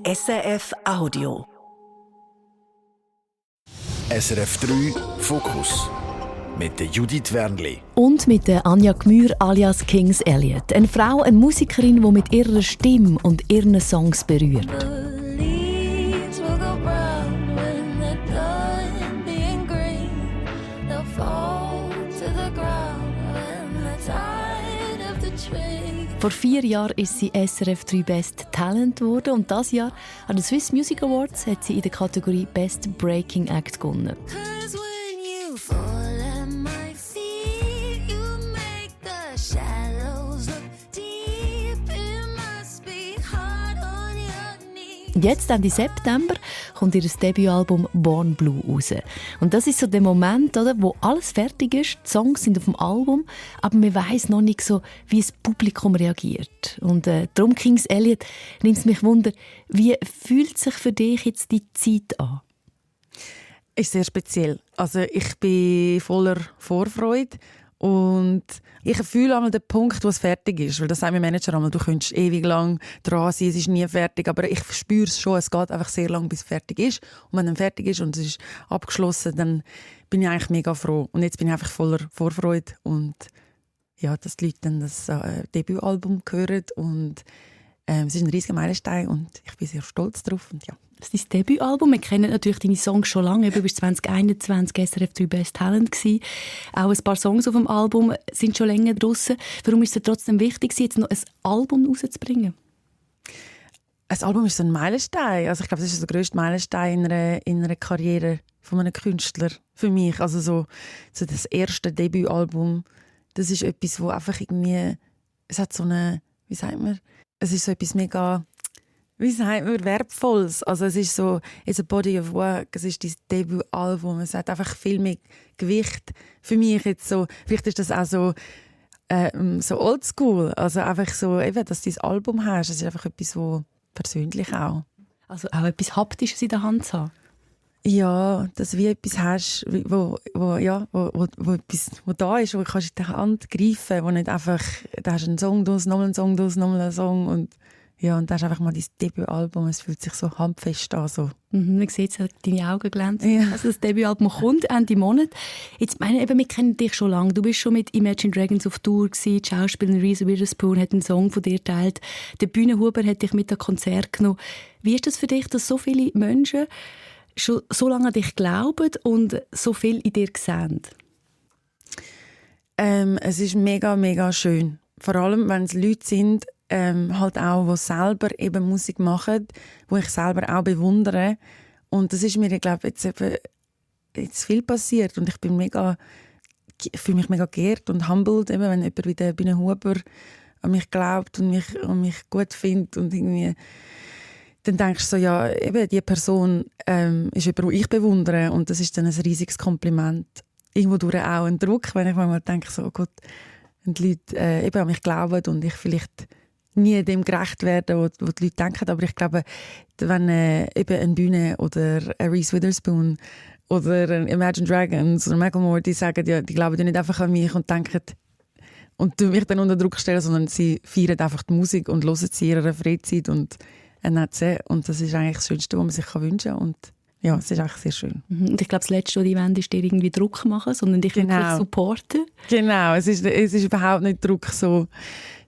SRF Audio. SRF 3 Fokus mit der Judith Wernli. Und mit der Anja Gmür alias Kings Elliot. Eine Frau, eine Musikerin, die mit ihrer Stimme und ihren Songs berührt. Vor 4 Jahren ist sie SRF 3 Best Talent geworden und dieses Jahr an den Swiss Music Awards hat sie in der Kategorie Best Breaking Act gewonnen. Jetzt, Ende September, kommt ihr Debütalbum «Born Blue» raus. Und das ist so der Moment, oder, wo alles fertig ist, die Songs sind auf dem Album, aber man weiss noch nicht so, wie das Publikum reagiert. Und darum, Kings Elliot, nimmt es mich wunder, wie fühlt sich für dich jetzt die Zeit an? Ist sehr speziell. Also ich bin voller Vorfreude. Und ich fühle einmal den Punkt, wo es fertig ist. Weil das sagt mein Manager einmal, du könntest ewig lang dran sein, es ist nie fertig. Aber ich spüre es schon, es geht einfach sehr lang, bis es fertig ist. Und wenn dann fertig ist und es ist abgeschlossen, dann bin ich eigentlich mega froh. Und jetzt bin ich einfach voller Vorfreude. Und ja, dass die Leute dann das Debütalbum hören. Und es ist ein riesiger Meilenstein und ich bin sehr stolz darauf. Und ja. Das ist dein Debütalbum. Wir kennen natürlich deine Songs schon lange. Du bist 2021 SRF 3 Best Talent gewesen. Auch ein paar Songs auf dem Album sind schon länger draussen. Warum ist es trotzdem wichtig, jetzt noch ein Album rauszubringen? Ein Album ist so ein Meilenstein. Also ich glaube, das ist der grösste Meilenstein in einer Karriere von einem Künstler für mich. Also so das erste Debütalbum, das ist etwas, wo einfach irgendwie, es hat so eine, wie sagt man, es ist so etwas mega, wie sagt man, Wertvolles. Also es ist so, it's a body of work, es ist dein Debütalbum, es hat einfach viel mehr Gewicht für mich jetzt so. Vielleicht ist das auch so, so oldschool, also einfach so, eben, dass du dein Album hast, es ist einfach etwas, wo persönlich auch. Also auch etwas Haptisches in der Hand zu haben? Ja, dass du wie etwas hast, wo da ist, wo du kannst in die Hand greifen, wo nicht einfach, da hast du einen Song, nochmal einen Song, nochmal einen Song und ja, und das ist einfach mal dein Debütalbum. Es fühlt sich so handfest an. So. Man sieht es, deine Augen glänzen. Ja. Also das Debütalbum kommt Ende Monat. Jetzt wir kennen dich schon lange. Du bist schon mit Imagine Dragons auf Tour gewesen. Die Schauspielerin Reese Witherspoon hat einen Song von dir geteilt. Der Bühnenhuber hat dich mit an Konzert genommen. Wie ist das für dich, dass so viele Menschen schon so lange an dich glauben und so viel in dir sehen? Es ist mega, mega schön. Vor allem, wenn es Leute sind, halt auch, die selber eben Musik machen, die ich selber auch bewundere. Und das ist mir, ich glaube, jetzt viel passiert. Und ich fühle mich mega geehrt und humbled, eben, wenn jemand wie der Bühnenhuber an mich glaubt und mich gut findet. Und irgendwie, dann denkst du so, ja, eben, die Person ist jemand, den ich bewundere. Und das ist dann ein riesiges Kompliment. Irgendwo durch auch ein Druck, wenn ich manchmal denke, so, oh Gott, wenn die Leute eben an mich glauben und ich vielleicht nie dem gerecht werden, was die Leute denken. Aber ich glaube, wenn eben eine Bühne oder eine Reese Witherspoon oder ein Imagine Dragons oder Macklemore, die sagen, ja, die glauben ja nicht einfach an mich und denken und mich dann unter Druck stellen, sondern sie feiern einfach die Musik und hören sie in ihrer Freizeit und das ist eigentlich das Schönste, was man sich wünschen kann. Und ja, es ist eigentlich sehr schön. Und ich glaube, das Letzte, was die wollen, ist dir irgendwie Druck machen, sondern dich wirklich supporten. Genau, es ist überhaupt nicht Druck so.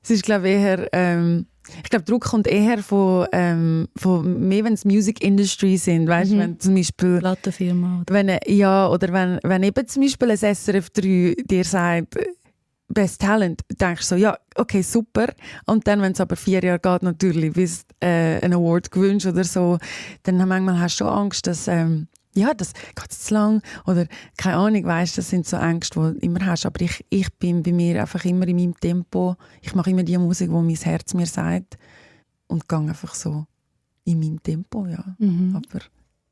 Es ist, glaube ich, eher, ich glaube, Druck kommt eher von mehr, wenn es Music Industry sind, weißt, wenn zum Beispiel Plattenfirma oder wenn eben zum Beispiel ein SRF 3 dir sagt Best Talent, denkst du so, ja, okay, super. Und dann, wenn es aber 4 Jahre geht, natürlich, bis einen Award gewünscht oder so, dann manchmal hast du schon Angst, dass das geht zu lang oder keine Ahnung, weißt, das sind so Ängste, die du immer hast. Aber ich bin bei mir einfach immer in meinem Tempo. Ich mache immer die Musik, die mein Herz mir sagt und gehe einfach so in meinem Tempo, ja.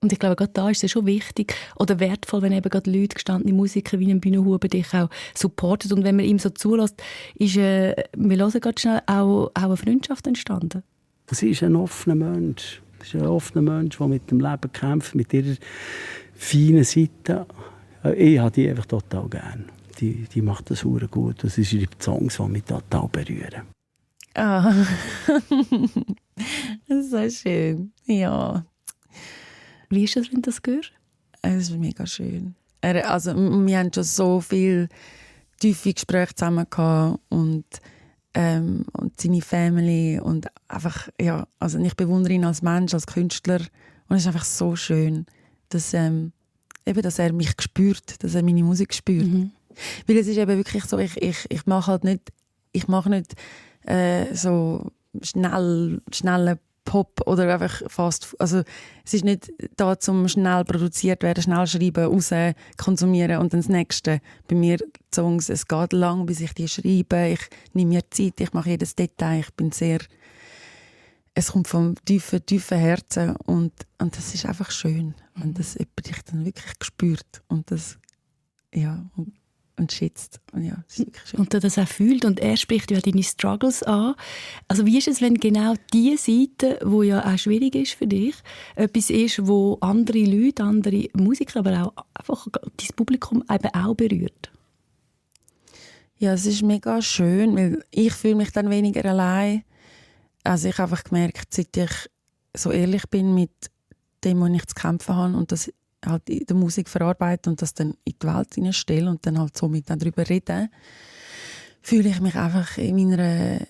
Und ich glaube, gerade da ist es schon wichtig oder wertvoll, wenn eben gerade Leute, gestandene Musiker wie ein Bühnenhuber dich auch supporten. Und wenn man ihm so zulässt, ist, wir hören gerade schnell, auch eine Freundschaft entstanden. Sie ist ein offener Mensch. Das ist ein offener Mensch, der mit dem Leben kämpft, mit ihrer feinen Seite. Ich habe die einfach total gerne. Die macht das sehr gut. Das sind ihre Songs, die mich total berühren. Ah. Das ist so schön. Ja. Wie ist es, wenn du das hörst? Es ist mega schön. Also, wir haben schon so viele tiefe Gespräche zusammen gehabt und seine Family und einfach, ja, also ich bewundere ihn als Mensch, als Künstler und es ist einfach so schön, dass, dass er mich spürt, dass er meine Musik spürt. Weil es ist eben wirklich so, ich mache halt nicht, so schnellen Pop oder einfach fast, also es ist nicht da zum schnell produziert werden, schnell schreiben, raus konsumieren und dann das Nächste. Bei mir Songs, es geht lang, bis ich die schreibe, ich nehme mir Zeit, ich mache jedes Detail, ich bin sehr, es kommt vom tiefen Herzen und das ist einfach schön, wenn das jemand dich dann wirklich spürt und das, ja, und schätzt. Und ja, das ist wirklich schön. Und er das auch fühlt. Und er spricht ja deine Struggles an. Also wie ist es, wenn genau diese Seite, die ja auch schwierig ist für dich, etwas ist, wo andere Leute, andere Musiker, aber auch einfach dein Publikum eben auch berührt? Ja, es ist mega schön, weil ich fühle mich dann weniger allein. Also ich habe einfach gemerkt, seit ich so ehrlich bin mit dem, was ich zu kämpfen habe und das halt in der Musik verarbeiten und das dann in die Welt hineinstellen und dann halt somit dann darüber reden, fühle ich mich einfach in meiner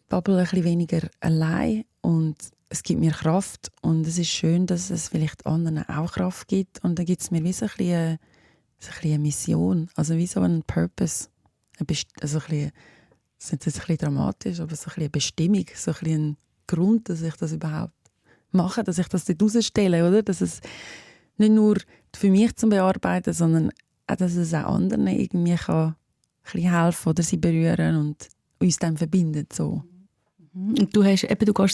Bubble ein bisschen weniger allein und es gibt mir Kraft und es ist schön, dass es vielleicht anderen auch Kraft gibt und dann gibt es mir wie so ein bisschen eine Mission, also wie so ein Purpose, also ein bisschen, das ist jetzt ein bisschen dramatisch, aber so ein bisschen eine Bestimmung, so ein bisschen ein Grund, dass ich das überhaupt mache, dass ich das dort rausstelle, oder? Dass es nicht nur für mich zu bearbeiten, sondern auch, dass es auch anderen irgendwie kann ein bisschen helfen oder sie berühren und uns dann verbindet. So. Und du gehst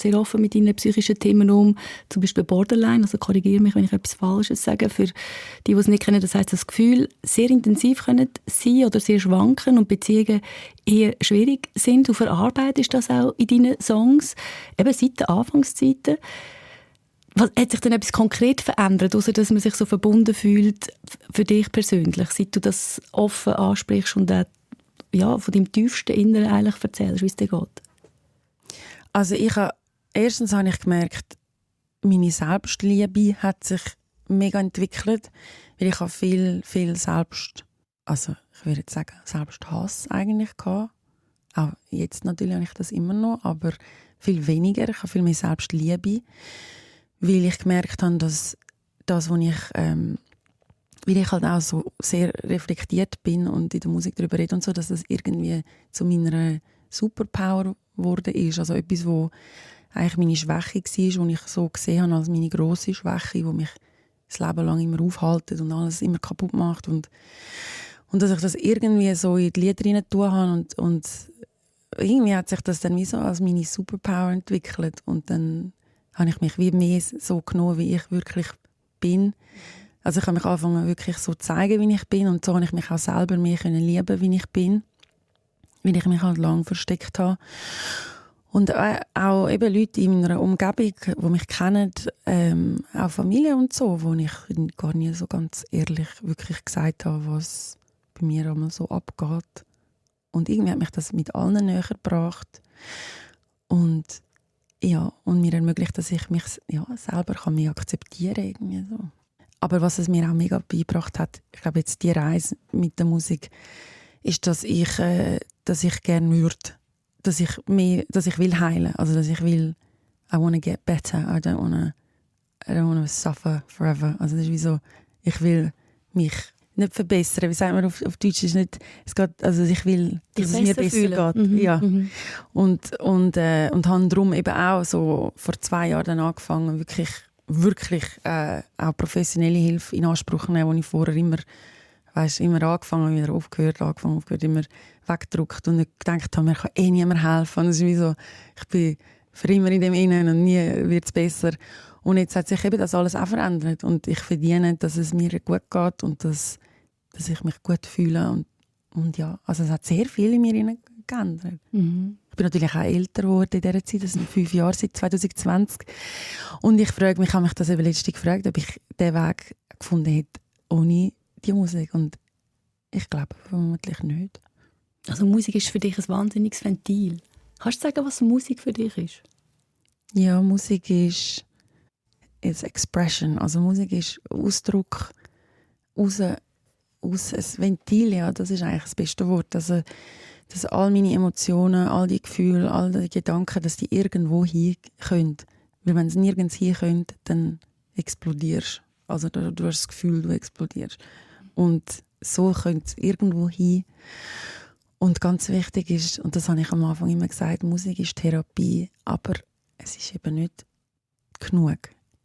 sehr offen mit deinen psychischen Themen um, zum Beispiel Borderline, also korrigiere mich, wenn ich etwas Falsches sage. Für die es nicht kennen, das heisst, das Gefühl sehr intensiv können sein oder sehr schwanken und Beziehungen eher schwierig sind. Du verarbeitest das auch in deinen Songs, eben seit den Anfangszeiten. Hat sich denn etwas konkret verändert, außer dass man sich so verbunden fühlt für dich persönlich, seit du das offen ansprichst und auch, ja, von deinem tiefsten Inneren eigentlich erzählst, wie es dir geht? Also erstens habe ich gemerkt, meine Selbstliebe hat sich mega entwickelt, weil ich habe viel Selbsthass eigentlich gehabt. Auch jetzt natürlich habe ich das immer noch, aber viel weniger. Ich habe viel mehr Selbstliebe. Weil ich gemerkt habe, dass das, was weil ich halt auch so sehr reflektiert bin und in der Musik darüber rede und so, dass das irgendwie zu meiner Superpower geworden ist. Also etwas, wo eigentlich meine Schwäche war, die ich so gesehen habe als meine grosse Schwäche, die mich das Leben lang immer aufhaltet und alles immer kaputt macht. Und dass ich das irgendwie so in die Lieder rein tun habe und irgendwie hat sich das dann wie so als meine Superpower entwickelt und dann habe ich mich wie mehr so genommen, wie ich wirklich bin. Also ich habe mich angefangen, wirklich so zu zeigen, wie ich bin. Und so habe ich mich auch selber mehr lieben, wie ich bin. Weil ich mich halt lange versteckt habe. Und auch eben Leute in meiner Umgebung, die mich kennen, auch Familie und so, wo ich gar nie so ganz ehrlich wirklich gesagt habe, was bei mir einmal so abgeht. Und irgendwie hat mich das mit allen näher gebracht. Und ja, und mir ermöglicht, dass ich mich selber mehr akzeptieren kann. Irgendwie so. Aber was es mir auch mega beigebracht hat, ich glaube jetzt die Reise mit der Musik, ist, dass ich gerne würde, dass ich will heilen, also dass ich will, I want to get better, I don't want to suffer forever. Also das ist wie so, ich will mich nicht verbessern, wie sagt man auf Deutsch, ist nicht, es geht, also ich will, dass es mir besser geht. Ja. Und habe darum eben auch so vor 2 Jahren dann angefangen, wirklich auch professionelle Hilfe in Anspruch zu nehmen, wo ich vorher immer angefangen, wieder aufgehört, immer weggedrückt und nicht gedacht habe, mir kann niemand helfen. Und es ist wie so, ich bin für immer in dem Innen und nie wird es besser. Und jetzt hat sich eben das alles auch verändert und ich verdiene, dass es mir gut geht und dass ich mich gut fühle. Und ja, also es hat sehr viel in mir geändert. Ich bin natürlich auch älter geworden in dieser Zeit, das sind 5 Jahre seit 2020. Und ich habe mich das eben letztens gefragt, ob ich den Weg gefunden hätte ohne die Musik. Und ich glaube vermutlich nicht. Also Musik ist für dich ein wahnsinniges Ventil. Kannst du sagen, was Musik für dich ist? Ja, Musik ist Expression. Also Musik ist Ausdruck, aus ein Ventil, ja, das ist eigentlich das beste Wort. Also, dass all meine Emotionen, all die Gefühle, all die Gedanken, dass die irgendwo hin können. Weil wenn sie nirgends hin können, dann explodierst. Also du hast das Gefühl, du explodierst. Und so können sie irgendwo hin. Und ganz wichtig ist, und das habe ich am Anfang immer gesagt, Musik ist Therapie, aber es ist eben nicht genug.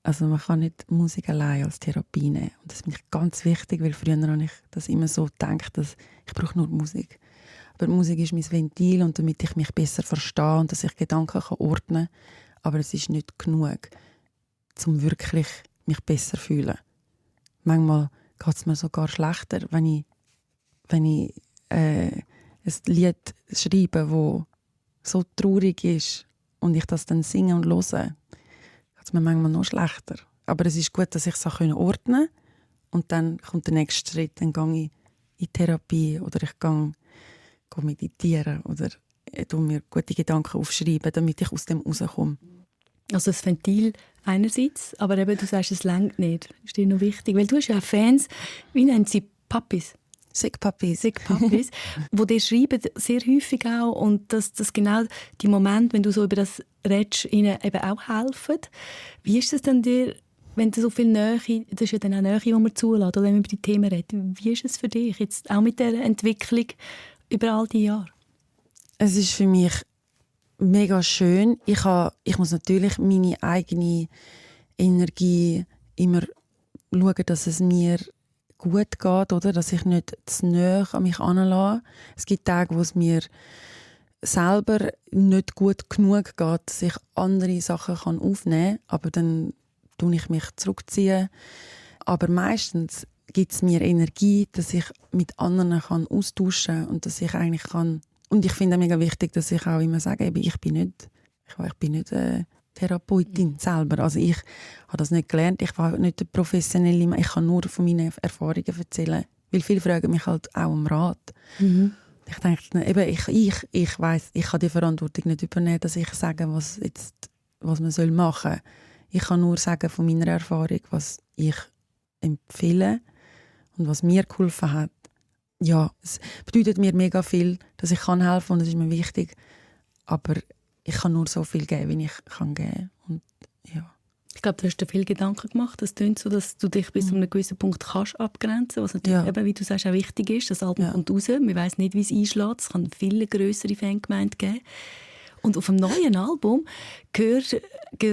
Also man kann nicht Musik allein als Therapie nehmen. Und das finde ich ganz wichtig, weil früher habe ich das immer so gedacht, dass ich brauche nur Musik. Aber Musik ist mein Ventil und damit ich mich besser verstehe und dass ich Gedanken ordnen kann. Aber es ist nicht genug, um wirklich mich besser zu fühlen. Manchmal geht es mir sogar schlechter, wenn ich ein Lied schreibe, das so traurig ist und ich das dann singe und höre, geht es mir manchmal noch schlechter. Aber es ist gut, dass ich es ordnen kann und dann kommt der nächste Schritt, dann gehe ich in Therapie oder ich gehe meditieren oder mir gute Gedanken aufschreiben, damit ich aus dem rauskomme. Also das Ventil einerseits, aber eben, du sagst, es reicht nicht. Das ist dir noch wichtig, weil du hast ja auch Fans, wie nennen sie Papis? Sick Puppies, wo dir schreiben, sehr häufig auch, und dass genau die Momente, wenn du so über das redest, ihnen eben auch helfen. Wie ist es denn dir, wenn du so viel Nähe, das ist ja dann auch Nähe, die man zulässt, oder wenn man über die Themen redet, wie ist es für dich jetzt auch mit der Entwicklung über all die Jahre? Es ist für mich mega schön. Ich muss natürlich meine eigene Energie immer schauen, dass es mir gut geht, oder? Dass ich nicht zu nahe an mich heranlasse. Es gibt Tage, wo es mir selber nicht gut genug geht, dass ich andere Sachen aufnehmen kann, aber dann tue ich mich zurückziehen. Aber meistens gibt es mir Energie, dass ich mit anderen austauschen kann und dass ich eigentlich kann. Und ich finde es mega wichtig, dass ich auch immer sage, ich bin nicht Therapeutin selber. Also ich habe das nicht gelernt, ich war nicht eine professionelle, ich kann nur von meinen Erfahrungen erzählen, weil viele fragen mich halt auch um Rat. Mhm. Ich denke, eben, ich weiss, ich kann die Verantwortung nicht übernehmen, dass ich sage, was man machen soll. Ich kann nur sagen von meiner Erfahrung, was ich empfehle und was mir geholfen hat. Ja, es bedeutet mir mega viel, dass ich helfen kann und das ist mir wichtig. Aber ich kann nur so viel geben, wie ich geben kann. Und, ja. Ich glaube, du hast dir viel Gedanken gemacht. Es klingt so, dass du dich bis zu einem gewissen Punkt kannst abgrenzen, was natürlich, eben, wie du sagst, auch wichtig ist. Das Album kommt raus. Man weiss nicht, wie es einschlägt. Es kann viele grössere Fangemeinde geben. Und auf dem neuen Album hört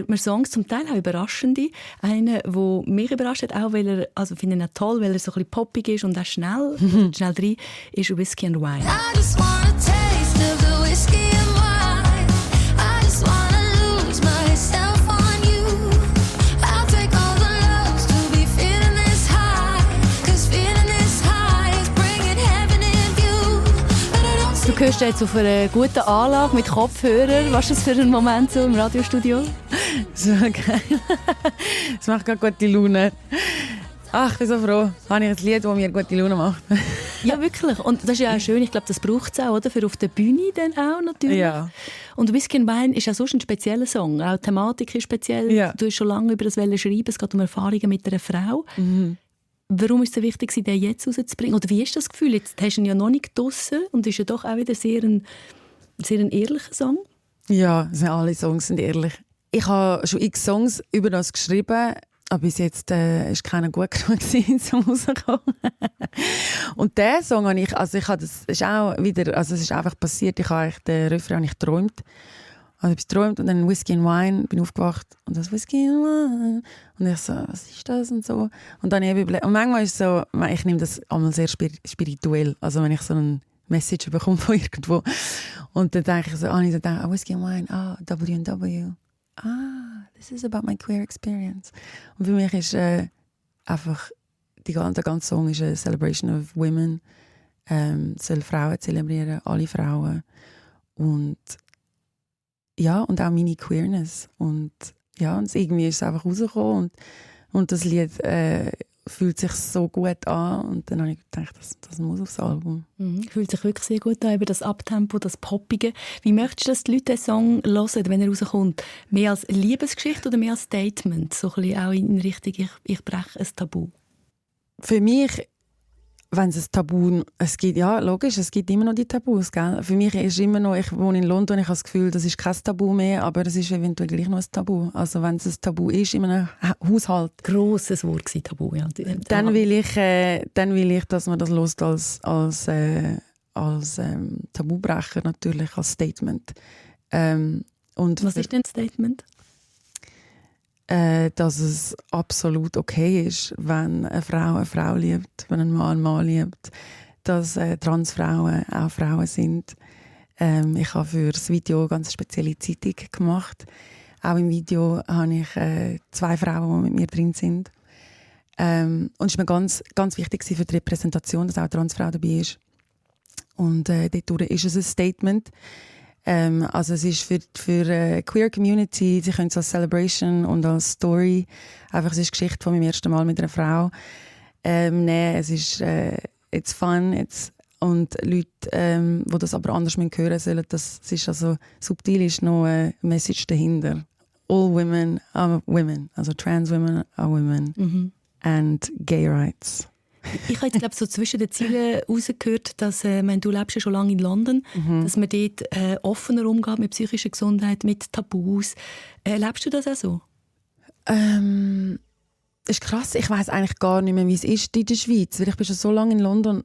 man Songs, zum Teil auch überraschende. Einen, der mich überrascht hat, auch weil er, also finde ich ihn auch toll, weil er so ein bisschen poppig ist und auch schnell rein, ist «Whiskey and Wine». I just want a taste of the whiskey and wine. I just wanna lose myself on you. I'll take all the loves to be feeling this high. 'Cause feeling this high is bringing heaven in view. But I don't see. Du hörst jetzt auf einer guten Anlage mit Kopfhörern. Was ist das für ein Moment so im Radiostudio? So geil. Das macht gerade gute Laune. Ach, ich bin so froh. Habe ich ein Lied, das mir gute Laune macht. Ja, wirklich. Und das ist ja auch schön. Ich glaube, das braucht es auch, oder? Für auf der Bühne dann auch natürlich. Ja. Und «Whiskey and Wine» ist ja sonst ein spezieller Song. Auch die Thematik ist speziell. Ja. Du hast schon lange über das schreiben. Es geht um Erfahrungen mit einer Frau. Mhm. Warum ist es so wichtig, den jetzt rauszubringen? Oder wie ist das Gefühl? Jetzt hast du ihn ja noch nicht draussen und ist ja doch auch wieder sehr ein ehrlicher Song. Ja, alle Songs sind ehrlich. Ich habe schon x Songs über das geschrieben, aber bis jetzt ist keiner gut genug zum rauskommen. Und der Song habe ich, also ich habe das ist auch wieder, also es ist einfach passiert. Ich habe eigentlich den Refrain habe ich geträumt. Also ich habe geträumt und dann «Whiskey and Wine», bin aufgewacht und das «Whiskey and Wine» und ich so, was ist das und so. Und dann und manchmal ist es so, ich nehme das einmal sehr spirituell, also wenn ich so eine Message bekomme von irgendwo und dann denke ich so, «Whiskey and Wine, W&W, this is about my queer experience». Und für mich ist einfach, der ganze Song ist eine Celebration of Women, soll Frauen zelebrieren, alle Frauen und ja, und auch meine Queerness. Und ja, und irgendwie ist es einfach rausgekommen. Und das Lied fühlt sich so gut an. Und dann habe ich gedacht, das muss aufs Album. Fühlt sich wirklich sehr gut an, eben das Abtempo, das Poppige. Wie möchtest du, dass die Leute den Song hören, wenn er rauskommt? Mehr als Liebesgeschichte oder mehr als Statement? So ein bisschen auch in Richtung «Ich breche ein Tabu». Für mich, wenn es ein Tabu, es gibt, ja logisch, es gibt immer noch die Tabus, gell? Für mich ist immer noch, ich wohne in London, ich habe das Gefühl, das ist kein Tabu mehr, aber es ist eventuell gleich noch ein Tabu. Also wenn es ein Tabu ist in einem Haushalt. Grosses Wort gewesen, Tabu, ja. Dann will ich, dass man das lost als Tabubrecher natürlich, als Statement. Und was ist denn das Statement? Dass es absolut okay ist, wenn eine Frau liebt, wenn ein Mann liebt, dass Transfrauen auch Frauen sind. Ich habe für das Video eine ganz spezielle Zeitung gemacht. Auch im Video habe ich 2 Frauen, die mit mir drin sind. Und es war mir ganz, ganz wichtig für die Repräsentation, dass auch eine Transfrau dabei ist. Und dort ist es ein Statement. Also es ist für die Queer Community, sie können es als Celebration und als Story, einfach es ist die Geschichte von meinem ersten Mal mit einer Frau, nehmen. Es ist it's fun, und Leute, die das aber anders hören sollen, das ist also subtil, ist noch eine Message dahinter. All women are women, also trans women are women and gay rights. Ich habe jetzt, glaube so zwischen den Zielen herausgehört, dass du lebst ja schon lange in London, dass man dort offener umgeht mit psychischer Gesundheit, mit Tabus. Lebst du das auch so? Ist krass, ich weiss eigentlich gar nicht mehr, wie es ist in der Schweiz, weil ich bin schon so lange in London.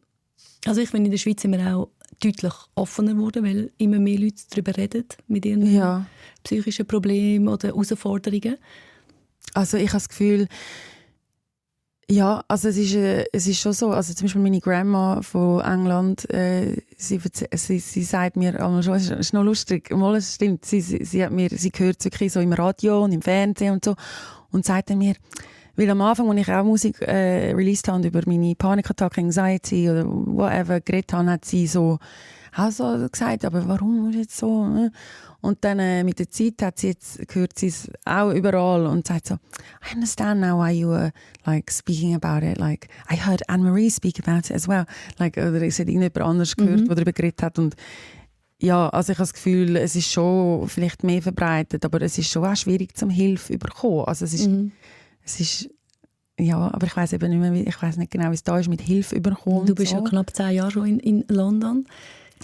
Also ich finde, in der Schweiz sind wir auch deutlich offener geworden, weil immer mehr Leute darüber reden, mit ihren psychischen Problemen oder Herausforderungen. Also ich habe das Gefühl, ja, also es ist schon so. Also zum Beispiel meine Grandma von England, sie sagt mir einmal schon, es ist noch lustig, mal, es stimmt, sie hört es wirklich so im Radio und im Fernsehen und so und sagt dann mir, weil am Anfang, als ich auch Musik released habe und über meine Panikattacke, Anxiety oder whatever geredet habe, hat sie so gesagt, aber warum ist jetzt so? Und dann mit der Zeit hört sie es auch überall und sagt so, I understand now why you were like speaking about it. Like I heard Anne-Marie speak about it as well. Like, oder es hat irgendjemand anders gehört, der darüber geredet hat. Und ja, also ich habe das Gefühl, es ist schon vielleicht mehr verbreitet, aber es ist schon auch schwierig, zum Hilfe zu bekommen. Also es ist ja, aber ich weiss eben nicht mehr, ich weiss nicht genau, wie es da ist mit Hilfe bekommen. Du bist ja knapp 10 Jahre schon in London.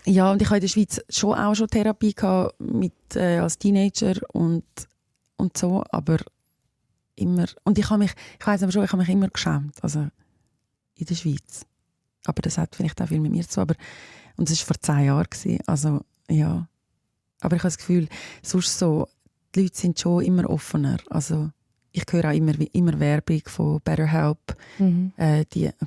Ja, und ich habe in der Schweiz auch schon Therapie gehabt als Teenager und so, aber immer. Und ich weiss aber schon, ich habe mich immer geschämt, also in der Schweiz. Aber das hat vielleicht auch viel mit mir zu tun. Und es war vor 10 Jahren, also ja. Aber ich habe das Gefühl, sonst so, die Leute sind schon immer offener, also ich höre auch immer Werbung von BetterHelp.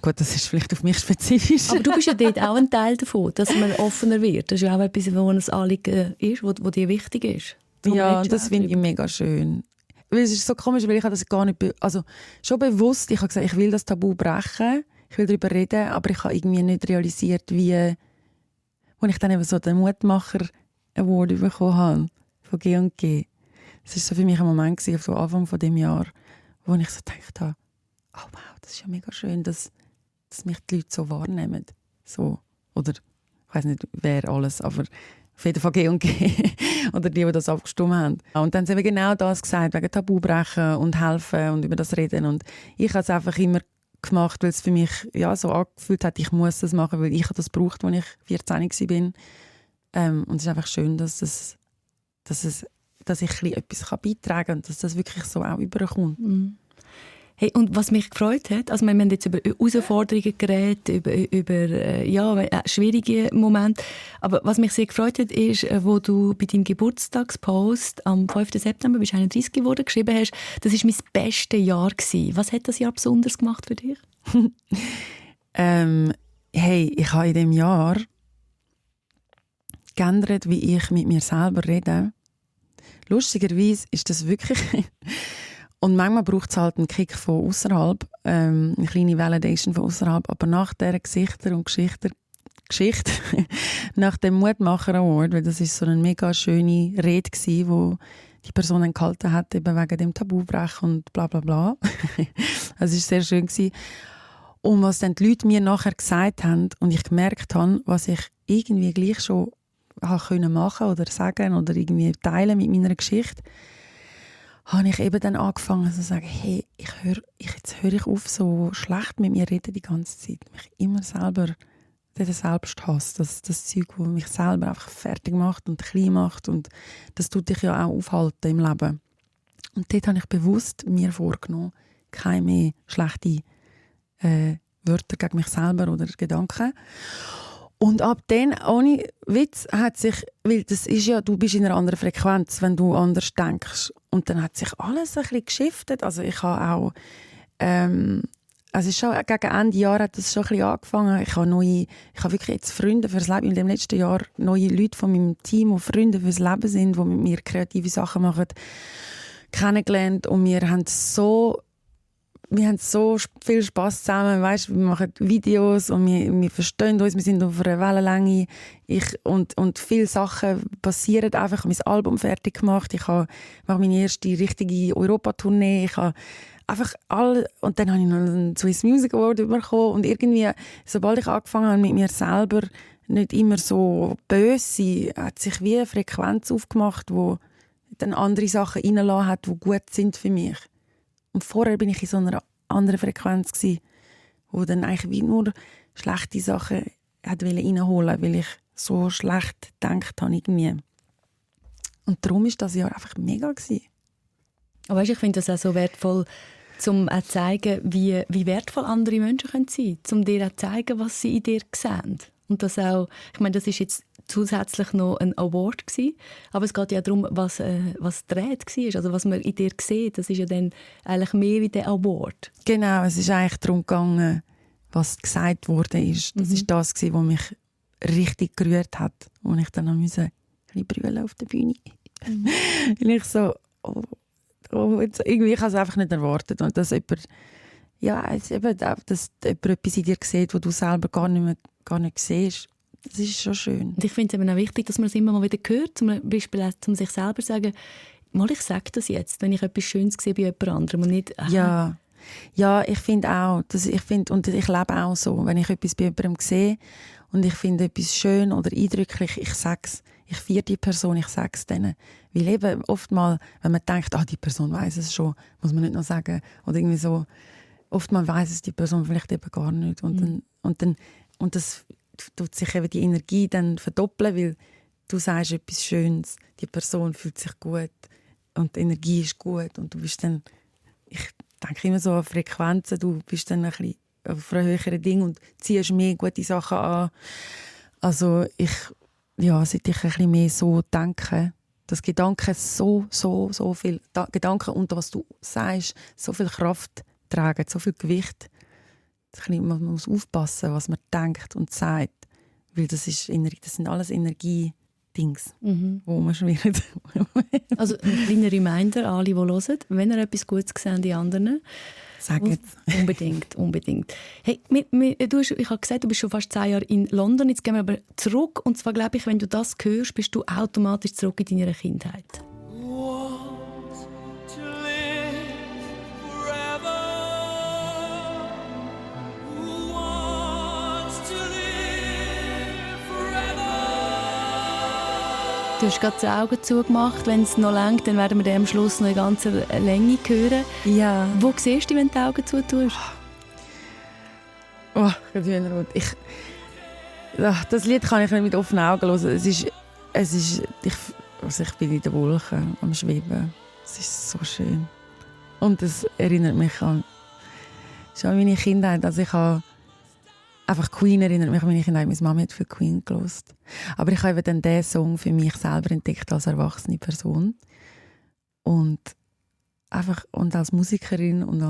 Gut, das ist vielleicht auf mich spezifisch. Aber du bist ja dort auch ein Teil davon, dass man offener wird. Das ist ja auch etwas, wo ein Anliegen ist, wo dir wichtig ist. Ja, das finde ich mega schön. Weil es ist so komisch, weil ich das gar nicht... Also schon bewusst, ich habe gesagt, ich will das Tabu brechen, ich will darüber reden, aber ich habe irgendwie nicht realisiert, wie... Als ich dann eben so den Mutmacher-Award bekommen habe von G&G. Es war so für mich ein Moment auf Anfang von dem Jahr, wo ich so gedacht habe, oh wow, das ist ja mega schön, dass mich die Leute so wahrnehmen. So. Oder ich weiss nicht, wer alles, aber auf jeden Fall G&G oder die das abgestimmt haben. Und dann haben sie genau das gesagt, wegen Tabu brechen und helfen und über das reden. Und ich habe es einfach immer gemacht, weil es für mich ja, so angefühlt hat, ich muss das machen, weil ich das braucht, als ich 14 war. Und es ist einfach schön, dass ich etwas beitragen kann und dass das wirklich so auch überkommt. Hey, und was mich gefreut hat, also wir haben jetzt über Herausforderungen geredet, über schwierige Momente, aber was mich sehr gefreut hat, ist, wo du bei deinem Geburtstagspost am 5. September, bist 31 geworden, geschrieben hast, das war mein bestes Jahr gewesen. Was hat das Jahr besonders gemacht für dich? Hey, ich habe in diesem Jahr geändert, wie ich mit mir selber rede. Lustigerweise ist das wirklich... Und manchmal braucht es halt einen Kick von außerhalb, eine kleine Validation von außerhalb. Aber nach dieser Geschichte, nach dem Mutmacher Award, weil das ist so eine mega schöne Rede gsi, wo die Person dann gehalten hat, eben wegen dem Tabubrechen und bla bla bla. Es war sehr schön gewesen. Und was dann die Leute mir nachher gesagt haben und ich gemerkt habe, was ich irgendwie gleich schon können machen oder sagen oder irgendwie teilen mit meiner Geschichte, habe ich eben dann angefangen zu sagen, hey, jetzt höre ich auf, so schlecht mit mir reden die ganze Zeit. Mich immer selber, der Selbsthass, das Zeug, das mich selber einfach fertig macht und klein macht und das tut dich ja auch aufhalten im Leben. Und dort habe ich bewusst mir vorgenommen, keine mehr schlechte Wörter gegen mich selber oder Gedanken. Und ab dann, ohne Witz, hat sich, weil das ist ja, du bist in einer anderen Frequenz, wenn du anders denkst. Und dann hat sich alles ein bisschen geschiftet. Also ich habe auch, also schon gegen Ende Jahr hat das schon ein bisschen angefangen. Ich habe wirklich jetzt Freunde fürs Leben. In dem letzten Jahr neue Leute von meinem Team, die Freunde fürs Leben sind, die mit mir kreative Sachen machen, kennengelernt. Und wir haben so viel Spass zusammen, weißt, wir machen Videos und wir verstehen uns, wir sind auf einer Wellenlänge. Und viele Sachen passieren einfach. Ich habe mein Album fertig gemacht, ich mache meine erste richtige Europatournee, ich habe einfach und dann habe ich noch einen Swiss Music Award bekommen und irgendwie, sobald ich angefangen habe mit mir selber nicht immer so böse, hat sich wie eine Frequenz aufgemacht, wo dann andere Sachen reingelassen hat, die gut sind für mich. Und vorher bin ich in so einer anderen Frequenz gsi, wo dann eigentlich wie nur schlechte Sachen reinholen, weil ich so schlecht gedacht habe irgendwie. Und darum war das Jahr einfach mega gsi. Aber weißt, ich finde das auch so wertvoll, um zu zeigen, wie wertvoll andere Menschen sein können, um dir auch zu zeigen, was sie in dir sehen. Und das auch, ich meine, das ist jetzt zusätzlich noch ein Award gewesen, aber es geht ja darum, was die Rede war, also was man in dir sieht, das ist ja dann eigentlich mehr wie der Award. Genau, es ist eigentlich darum gegangen, was gesagt worden ist. Das ist das gewesen, was mich richtig gerührt hat, wo ich dann ein bisschen brüllen auf der Bühne. Weil ich so, jetzt, irgendwie ich habe es einfach nicht erwartet und dass jemand, dass jemand etwas in dir sieht, was du selber gar nicht siehst. Das ist schon schön. Und ich finde es eben auch wichtig, dass man es immer mal wieder hört, zum Beispiel auch, um sich selber zu sagen, mal, ich sage das jetzt, wenn ich etwas Schönes sehe bei jemand anderem und nicht... Ja, ich finde auch, und ich lebe auch so, wenn ich etwas bei jemandem sehe und ich finde etwas schön oder eindrücklich, ich sage es, ich feiere die Person, ich sage es denen. Weil eben oftmals, wenn man denkt, die Person weiss es schon, muss man nicht noch sagen, oder irgendwie so, oftmals weiss es die Person vielleicht eben gar nicht. Und das tut sich eben die Energie dann verdoppeln, weil du sagst etwas Schönes, die Person fühlt sich gut und die Energie ist gut und du bist dann, ich denke immer so an Frequenzen, du bist dann ein bisschen auf einem höheren Ding und ziehst mehr gute Sachen an. Also seit ich ein bisschen mehr so denke, dass Gedanken so viel, Gedanken und was du sagst, so viel Kraft tragen, so viel Gewicht. Man muss aufpassen, was man denkt und sagt, weil das sind alles Energie-Dings, wo man schwirrt. Also ein kleiner Reminder, alle, die hören, wenn ihr etwas Gutes seht in anderen, sagt es. Unbedingt. Hey, ich habe gesagt, du bist schon fast 10 Jahre in London, jetzt gehen wir aber zurück und zwar glaube ich, wenn du das hörst, bist du automatisch zurück in deiner Kindheit. Du hast gerade die Augen zugemacht. Wenn es noch reicht, dann werden wir dann am Schluss noch eine ganze Länge hören. Ja. Wo siehst du, wenn du die Augen zutust? Das Lied kann ich nicht mit offenen Augen hören. Ich bin in den Wolken am Schweben. Es ist so schön. Und es erinnert mich an meine Kindheit. Also ich habe einfach Queen erinnert mich an meine Kindheit. Meine Mama hat viel Queen gehört. Aber ich habe dann diesen Song für mich selber entdeckt als erwachsene Person. Und als Musikerin und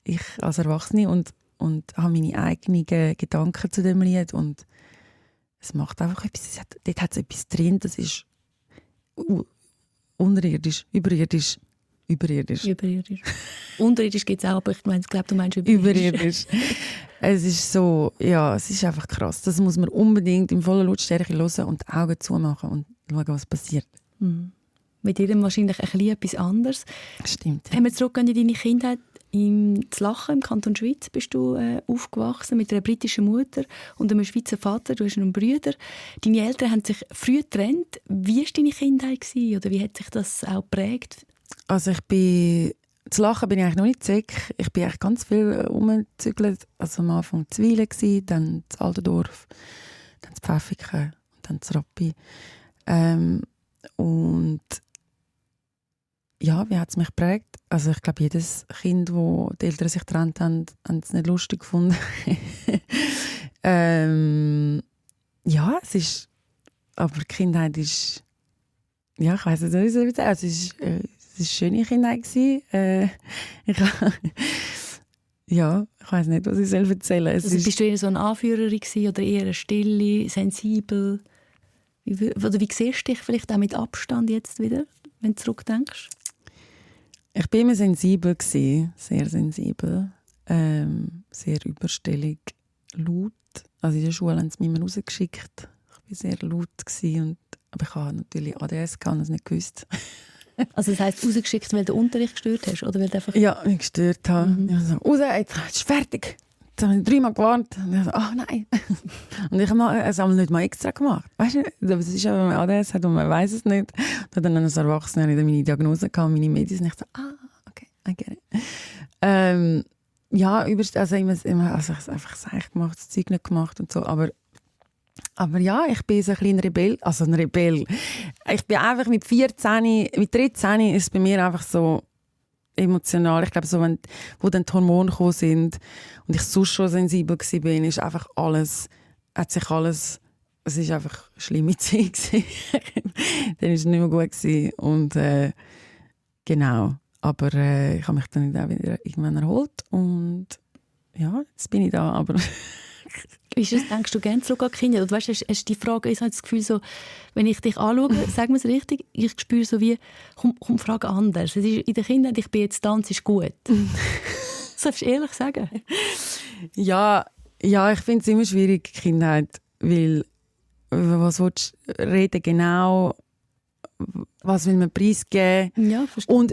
ich als Erwachsene und habe meine eigenen Gedanken zu dem Lied. Und es macht einfach etwas. Dort hat es etwas drin, das ist unterirdisch, überirdisch. Unterirdisch gibt es auch, aber ich glaube, du meinst überirdisch. Es ist so, es ist einfach krass. Das muss man unbedingt in voller Lautstärke hören und die Augen zumachen und schauen, was passiert. mit jedem wahrscheinlich ein bisschen etwas anderes. Stimmt. Wenn wir zurückgehen in deine Kindheit, in Zlachen im Kanton Schwyz bist du aufgewachsen mit einer britischen Mutter und einem Schweizer Vater. Du hast einen Bruder. Deine Eltern haben sich früh getrennt. Wie war deine Kindheit gewesen, oder wie hat sich das auch geprägt? Also zu Lachen bin ich eigentlich noch nicht sick. Ich bin eigentlich ganz viel umgezügelt. Also am Anfang zu Wielen, dann zu Altendorf, dann zu Pfäffiken und dann zu Rappi. Und ja, wie hat es mich geprägt? Also ich glaube, jedes Kind, wo die Eltern sich getrennt haben, haben es nicht lustig gefunden. Ja, es ist... Aber die Kindheit ist... Ja, ich weiss nicht, wie ich es sagen. Also es war eine schöne Kindheit gewesen. Ja, ich weiss nicht, was ich erzählen soll. Bist du eher so eine Anführerin gewesen, oder eher eine stille, sensibel? Wie siehst du dich vielleicht auch mit Abstand jetzt wieder, wenn du zurückdenkst? Ich war immer sensibel gewesen, sehr sensibel, sehr überstellig, laut. Also in der Schule haben sie mich immer rausgeschickt. Ich war sehr laut gewesen, aber ich hatte natürlich ADS, und das nicht gewusst. Also das heisst, rausgeschickt, weil du den Unterricht gestört hast? Oder weil du einfach... Ja, mich gestört habe. Ich so, raus, jetzt ist fertig. Jetzt habe ich 3-mal gewarnt. Und ich so, nein. Und ich habe es nicht mal extra gemacht. Weißt du, es ist ja, wenn man ADS hat und man weiß es nicht. Und dann als Erwachsener habe ich dann meine Diagnose gehabt, meine Medizin. Und ich so, okay, I get it. Ja, also ich habe einfach Seich gemacht, das Zeug nicht gemacht und so. Aber ja, ich bin so ein kleiner Rebell. Also ein Rebell. Ich bin einfach mit 13 ist es bei mir einfach so emotional. Ich glaube, so, wo dann die Hormone gekommen sind und ich sonst schon sensibel war, ist einfach alles, es ist einfach eine schlimme Zeit gewesen. Dann war es nicht mehr gut gewesen. Und genau. Aber ich habe mich dann auch wieder irgendwann erholt und ja, jetzt bin ich da, aber... Denkst du gerne zurück an die Kinder? Oder weißt, hast du die Frage, ich habe das Gefühl, so, wenn ich dich anschaue, sagen wir es richtig, ich spüre so wie, komm, frage anders. Es ist in der Kindheit, ich bin jetzt da, es ist gut. Das darfst du ehrlich sagen. Ja, ich finde es immer schwierig, Kindheit, weil was willst du reden genau, was will man preisgeben? Ja, verstehe. Und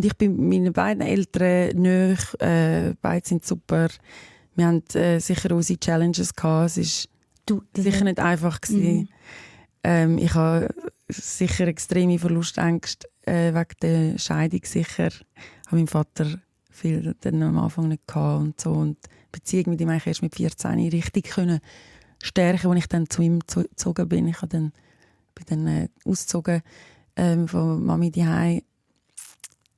ich bin meinen beiden Eltern nahe, beide sind super. Wir haben sicher unsere Challenges gehabt. Es war sicher nicht einfach gewesen. Ich habe sicher extreme Verlustängste wegen der Scheidung sicher. Ich habe meinen Vater viel dann am Anfang nicht gehabt und so. Und die Beziehung mit ihm eigentlich erst mit 14 richtig können stärken, als ich dann zu ihm gezogen bin. Ich bin dann ausgezogen von Mami daheim.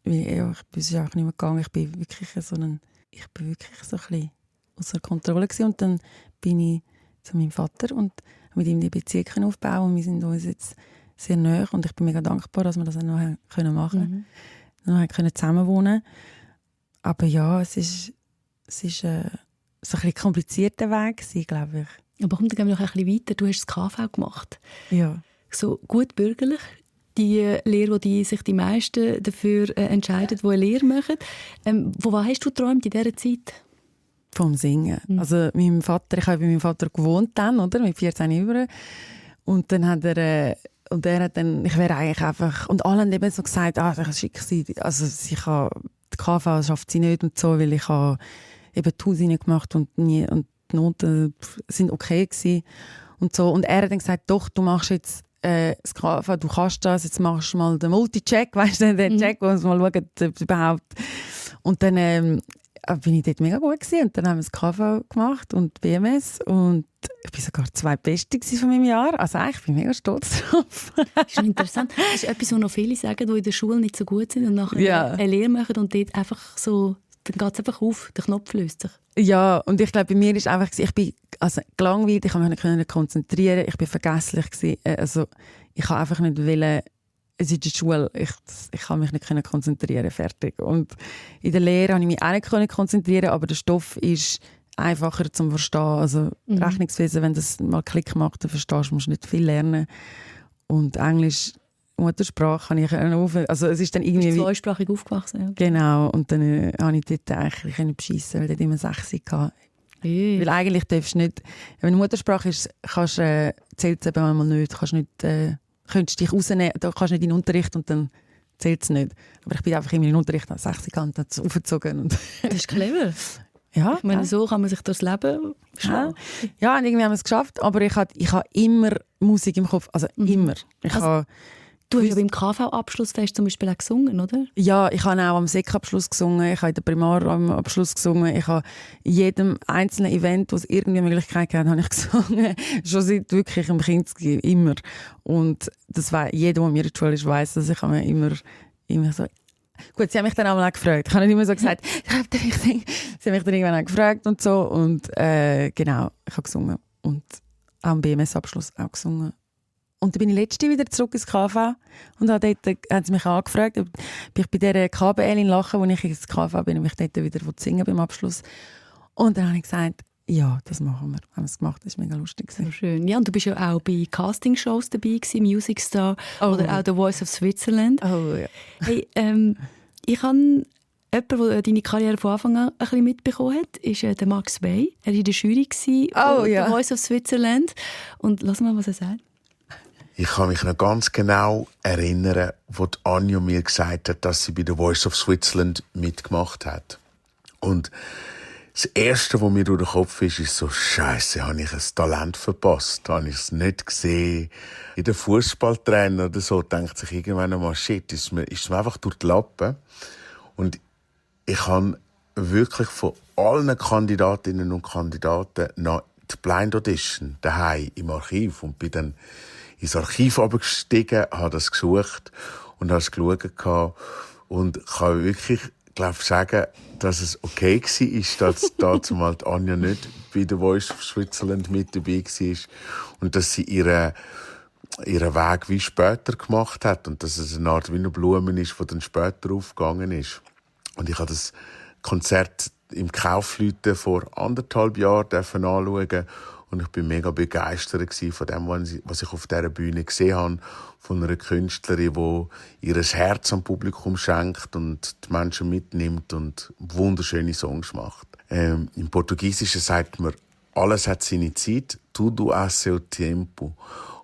Ich bin auch nicht mehr gegangen. Ich bin wirklich so ein bisschen außer Kontrolle gewesen. Und dann bin ich zu meinem Vater und mit ihm die Beziehung aufbauen. Und wir sind uns jetzt sehr nahe. Und ich bin mega dankbar, dass wir das auch noch machen können. Noch zusammen wohnen. Aber ja, es ist so ein bisschen komplizierter Weg gewesen, glaube ich. Aber komm, dann gehen wir noch ein bisschen weiter. Du hast das KV gemacht. Ja. So gut bürgerlich. Die Lehre, die sich die meisten dafür entscheiden, die eine Lehre machen. Wo hast du geträumt in dieser Zeit? Vom Singen. Also ich habe bei meinem Vater gewohnt dann, oder? Mit 14 über. Und dann hat er dann, ich wäre eigentlich einfach, und alle haben eben so gesagt, das schicke sie, also die KV schafft sie nicht und so, weil ich habe eben die Hause nicht gemacht und die Noten sind okay gewesen und so. Und er hat dann gesagt, doch, du machst jetzt das KV, du kannst das, jetzt machst du mal den Multi-Check, weißt du, den Check, wo wir mal schauen, ob überhaupt. Und dann bin ich dort mega gut gewesen. Und dann haben wir das KV gemacht und BMS und ich war sogar 2 Beste von meinem Jahr. Also eigentlich bin ich mega stolz drauf. Das ist interessant. Das ist etwas, was noch viele sagen, die in der Schule nicht so gut sind und nachher eine Lehre machen und dort einfach so, dann geht es einfach auf, der Knopf löst sich. Ja, und ich glaube, bei mir ist einfach, ich bin gelangweilt, ich konnte mich nicht konzentrieren, ich bin vergesslich gewesen. Also ich habe einfach nicht wollen, es ist in der Schule, ich kann mich nicht konzentrieren, fertig. Und in der Lehre konnte ich mich auch nicht konzentrieren, aber der Stoff ist einfacher zum Verstehen. Also Rechnungswesen, wenn das mal Klick macht, dann verstehst du, musst nicht viel lernen. Und Englisch, Muttersprache, kann ich auch, also es ist dann irgendwie... Du bist zweisprachig aufgewachsen, ja. Genau, und dann habe ich dort eigentlich beschissen, weil ich immer 6 hatte. Weil eigentlich darfst du nicht, wenn Muttersprache ist, zählt es eben einmal nicht, kannst nicht könntest dich rausnehmen, da kannst du nicht in den Unterricht und dann zählt es nicht. Aber ich bin einfach immer in den Unterricht an 6 Kant aufgezogen. Und Das ist clever. ja, Ich meine, so kann man sich durchs Leben schlagen. ja, und irgendwie haben wir es geschafft. Aber ich habe immer Musik im Kopf. Also immer. Du hast ja beim KV-Abschlussfest zum Beispiel auch gesungen, oder? Ja, ich habe auch am Sek-Abschluss gesungen, ich habe in der Primar am Abschluss gesungen, ich habe in jedem einzelnen Event, wo es irgendwie eine Möglichkeit gab, habe ich gesungen. Schon seit wirklich im Kindesgehen, immer. Und das war jeder, der mir in der Schule ist, weiss, dass ich immer so... Gut, sie haben mich dann auch mal gefragt. Ich habe nicht immer so gesagt, sie haben mich dann irgendwann auch gefragt und so. Und genau, ich habe gesungen. Und auch am BMS-Abschluss auch gesungen. Und dann bin ich letzte wieder zurück ins KV und haben sie mich angefragt, ob ich bei dieser KBL in Lachen, wo ich ins KV bin, ob ich dort wieder singen beim Abschluss. Und dann habe ich gesagt, ja, das machen wir. Haben wir es gemacht, das war mega lustig. So schön. Ja, und du bist ja auch bei Castingshows dabei gewesen, Music Star oder auch The Voice of Switzerland. Oh ja. Hey, ich habe jemand, der deine Karriere von Anfang an ein bisschen mitbekommen hat, ist der Max Way. Er war in der Jury von The Voice of Switzerland. Und lass mal, was er sagt. Ich kann mich noch ganz genau erinnern, wo die Anja mir gesagt hat, dass sie bei The Voice of Switzerland mitgemacht hat. Und das Erste, was mir durch den Kopf ist so, Scheiße, habe ich ein Talent verpasst? Habe ich es nicht gesehen? In der Fußballtrainer oder so denkt sich irgendwann einmal, shit, ist mir einfach durch die Lappen. Und ich habe wirklich von allen Kandidatinnen und Kandidaten noch die Blind Audition daheim im Archiv und bin dann ins Archiv abgestiegen, habe das gesucht und habe es geschaut. Und ich kann wirklich, sagen, dass es okay war, dass dazumal Anja nicht bei The Voice of Switzerland mit dabei war und dass sie ihren Weg wie später gemacht hat und dass es eine Art wie eine Blume ist, die dann später aufgegangen ist. Und ich habe das Konzert im Kaufleuten vor 1,5 Jahren anschauen. Und ich bin mega begeistert von dem, was ich auf dieser Bühne gesehen habe. Von einer Künstlerin, die ihr Herz am Publikum schenkt und die Menschen mitnimmt und wunderschöne Songs macht. Im Portugiesischen sagt man, alles hat seine Zeit, tudo a seu tempo.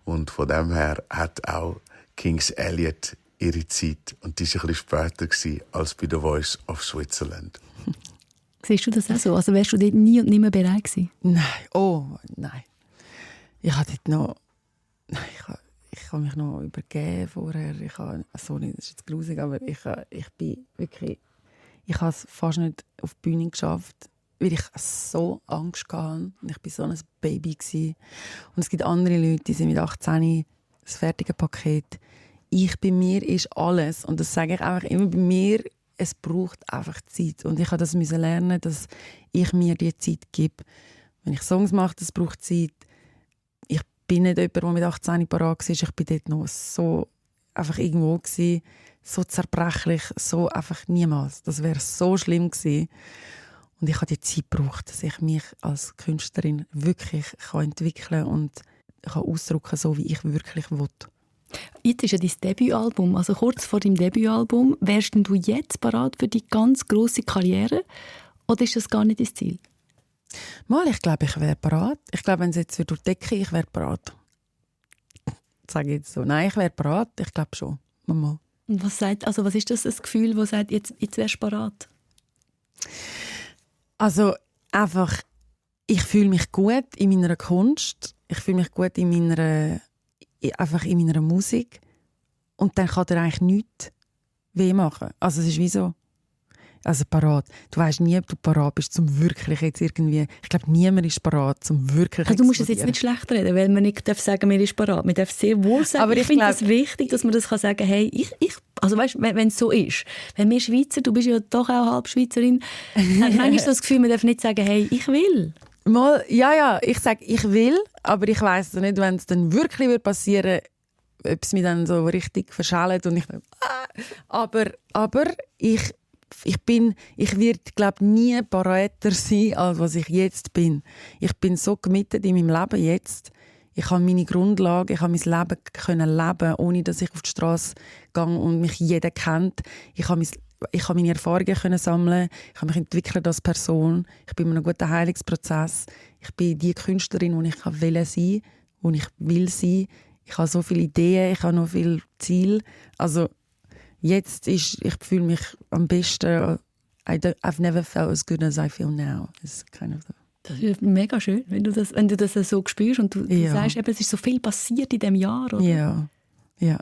Und von dem her hat auch Kings Elliot ihre Zeit. Und die war ein bisschen später als bei The Voice of Switzerland. Siehst du das auch so? Also wärst du dort nie und nimmer bereit gewesen? Nein. Ich habe dort noch... Ich habe mich noch übergeben vorher. Das ist jetzt grusig, aber ich bin wirklich... Ich habe es fast nicht auf die Bühne geschafft, weil ich so Angst hatte. Und ich war so ein Baby gewesen. Und es gibt andere Leute, die sind mit 18 das fertige Paket. Bei mir ist alles. Und das sage ich einfach immer bei mir. Es braucht einfach Zeit. Und ich musste lernen, dass ich mir die Zeit gebe. Wenn ich Songs mache, das braucht Zeit. Ich bin nicht jemand, der mit 18 parat war. Ich war dort noch so einfach irgendwo gewesen, so zerbrechlich, so einfach niemals. Das wäre so schlimm gewesen. Und ich habe die Zeit gebraucht, dass ich mich als Künstlerin wirklich entwickeln kann und ausdrücken kann, so wie ich wirklich will. Jetzt ist ja dein Debütalbum, also kurz vor deinem Debütalbum. Wärst du jetzt bereit für die ganz grosse Karriere? Oder ist das gar nicht dein Ziel? Ich glaube, ich wäre bereit. Ich glaube, wenn es jetzt durch die Decke, ich wäre bereit. Sage ich jetzt so. Nein, ich wäre bereit. Ich glaube schon. Mal. Und was ist das Gefühl, das sagt, jetzt wärst du bereit? Also einfach, ich fühle mich gut in meiner Kunst. Ich fühle mich gut in meiner Musik. Und dann kann dir eigentlich nichts weh machen. Also es ist wie so, also parat. Du weißt nie, ob du parat bist, zum wirklich jetzt irgendwie, ich glaube, niemand ist parat, zum wirklich also du musst es jetzt nicht schlecht reden, weil man nicht sagen darf, man ist parat. Man darf sehr wohl sagen, aber ich finde es wichtig, dass man das sagen kann, hey, also weißt, wenn es so ist. Wenn wir Schweizer, du bist ja doch auch halb Schweizerin, dann manchmal ist das Gefühl, man darf nicht sagen, hey, ich will. Ich sage, ich will, aber ich weiss nicht, wenn es dann wirklich passieren würde, ob es mich dann so richtig verschält und ich aber ich werde, glaube nie parater sein, als was ich jetzt bin. Ich bin so gemietet in meinem Leben jetzt. Ich habe meine Grundlage, ich habe mein Leben können leben, ohne dass ich auf die Straße gehe und mich jeder kennt. Ich habe meine Erfahrungen können sammeln, ich habe mich entwickelt als Person. Ich bin in einem guten Heilungsprozess. Ich bin die Künstlerin, die ich sein will, die ich will sein. Ich habe so viele Ideen, ich habe noch viele Ziele. Also jetzt ich fühle mich am besten. I've never felt as good as I feel now. It's kind of Das ist mega schön, wenn du das so spürst und du sagst, eben, es ist so viel passiert in diesem Jahr. Oder? Ja.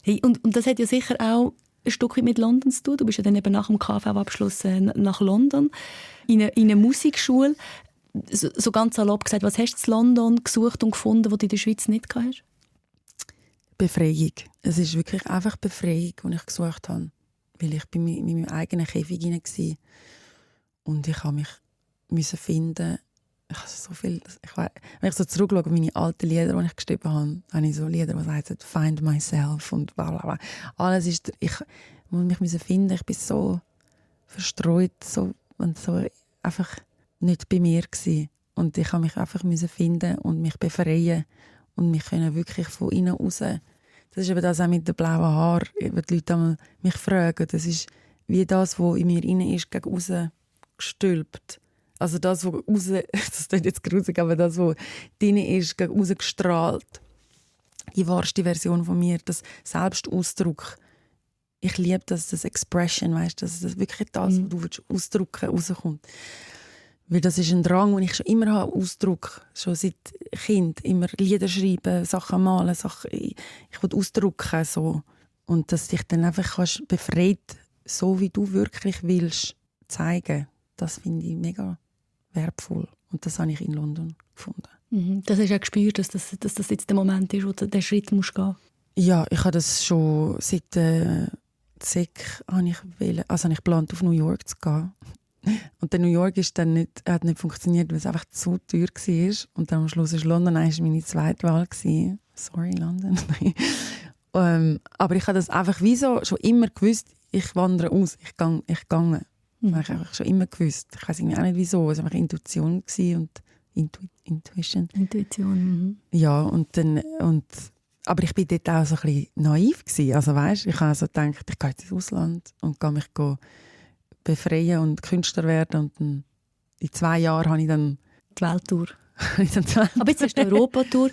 Hey, und das hat ja sicher auch ein Stück weit mit London zu tun. Du bist ja dann eben nach dem KV-Abschluss nach London in eine Musikschule. So ganz salopp gesagt, was hast du in London gesucht und gefunden, was du in der Schweiz nicht hast? Befreiung. Es ist wirklich einfach Befreiung, die ich gesucht habe. Weil ich bin in meinem eigenen Käfig hinein war. Und ich musste mich finden. Ich habe so viel. Wenn ich so zurückschaue auf meine alten Lieder, die ich geschrieben habe ich so Lieder, die heißen «Find myself» und bla bla bla. Alles ist. Ich muss mich finden. Ich bin so verstreut und so einfach nicht bei mir gewesen. Und ich habe mich einfach finden und mich befreien und mich können wirklich von innen raus. Das ist eben das auch mit den blauen Haaren, wenn die Leute mich fragen. Das ist wie das, was in mir innen ist, gegen raus gestülpt. Also das, was raus, das klingt jetzt gruselig, aber das, was drin ist, gegen raus gestrahlt. Die wahrste Version von mir, das Selbstausdruck. Ich liebe das Expression, weißt, dass das wirklich das, was du ausdrücken willst, rauskommt. Weil das ist ein Drang, den ich schon immer habe, Ausdruck. Schon seit Kind. Immer Lieder schreiben, Sachen malen, ich will ausdrücken. So. Und dass dich dann einfach kannst befreit, so wie du wirklich willst, zeigen. Das finde ich mega wertvoll. Und das habe ich in London gefunden. Das hast du auch gespürt, dass das jetzt der Moment ist, wo du diesen Schritt gehen musst. Ja, ich habe das schon seit SEC habe ich geplant, auf New York zu gehen. Und New York hat nicht funktioniert, weil es einfach zu teuer war. Und dann am Schluss war London meine zweite Wahl. Sorry, London. Aber ich habe das einfach wie so schon immer gewusst, ich wandere aus, ich gehe. Das habe ich einfach schon immer gewusst. Ich weiß auch nicht wieso, es war einfach Intuition und Intuition. Intuition. Ja, aber ich war dort auch so ein bisschen naiv gewesen. Also weißt, ich habe also gedacht, ich gehe jetzt ins Ausland und gehe mich befreien und Künstler werden. Und dann, in 2 Jahren habe ich dann die Welttour. Aber jetzt hast du die Europatour,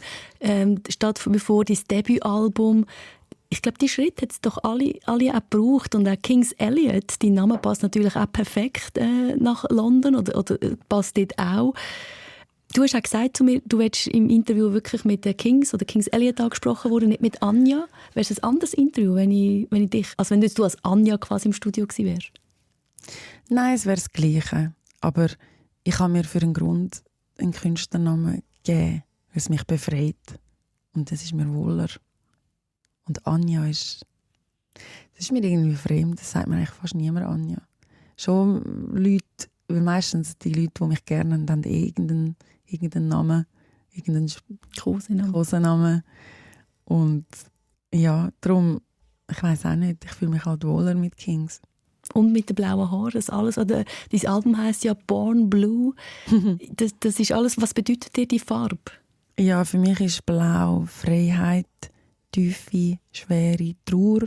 steht bevor dein Debütalbum. Ich glaube, die Schritte hat es doch alle auch gebraucht. Und auch Kings Elliot, dein Name passt natürlich auch perfekt nach London oder passt dort auch. Du hast auch gesagt zu mir, du hättest im Interview wirklich mit den Kings oder Kings Elliot angesprochen worden, nicht mit Anja. Wäre es ein anderes Interview, wenn du als Anja quasi im Studio gewesen wärst? Nein, es wäre das Gleiche. Aber ich habe mir für einen Grund einen Künstlernamen gegeben, weil es mich befreit. Und das ist mir wohler. Und Anja das ist mir irgendwie fremd. Das sagt mir eigentlich fast niemand Anja. Schon Leute, weil meistens die Leute, die mich gerne haben, haben irgendeinen Namen, irgendeinen Kosenamen. Und ja, darum, ich weiss auch nicht, ich fühle mich halt wohler mit Kings. Und mit den blauen Haaren, das alles. Dein Album heisst ja «Born Blue». Das ist alles. Was bedeutet dir die Farbe? Ja, für mich ist Blau Freiheit, Tiefe, Schwere, Trauer,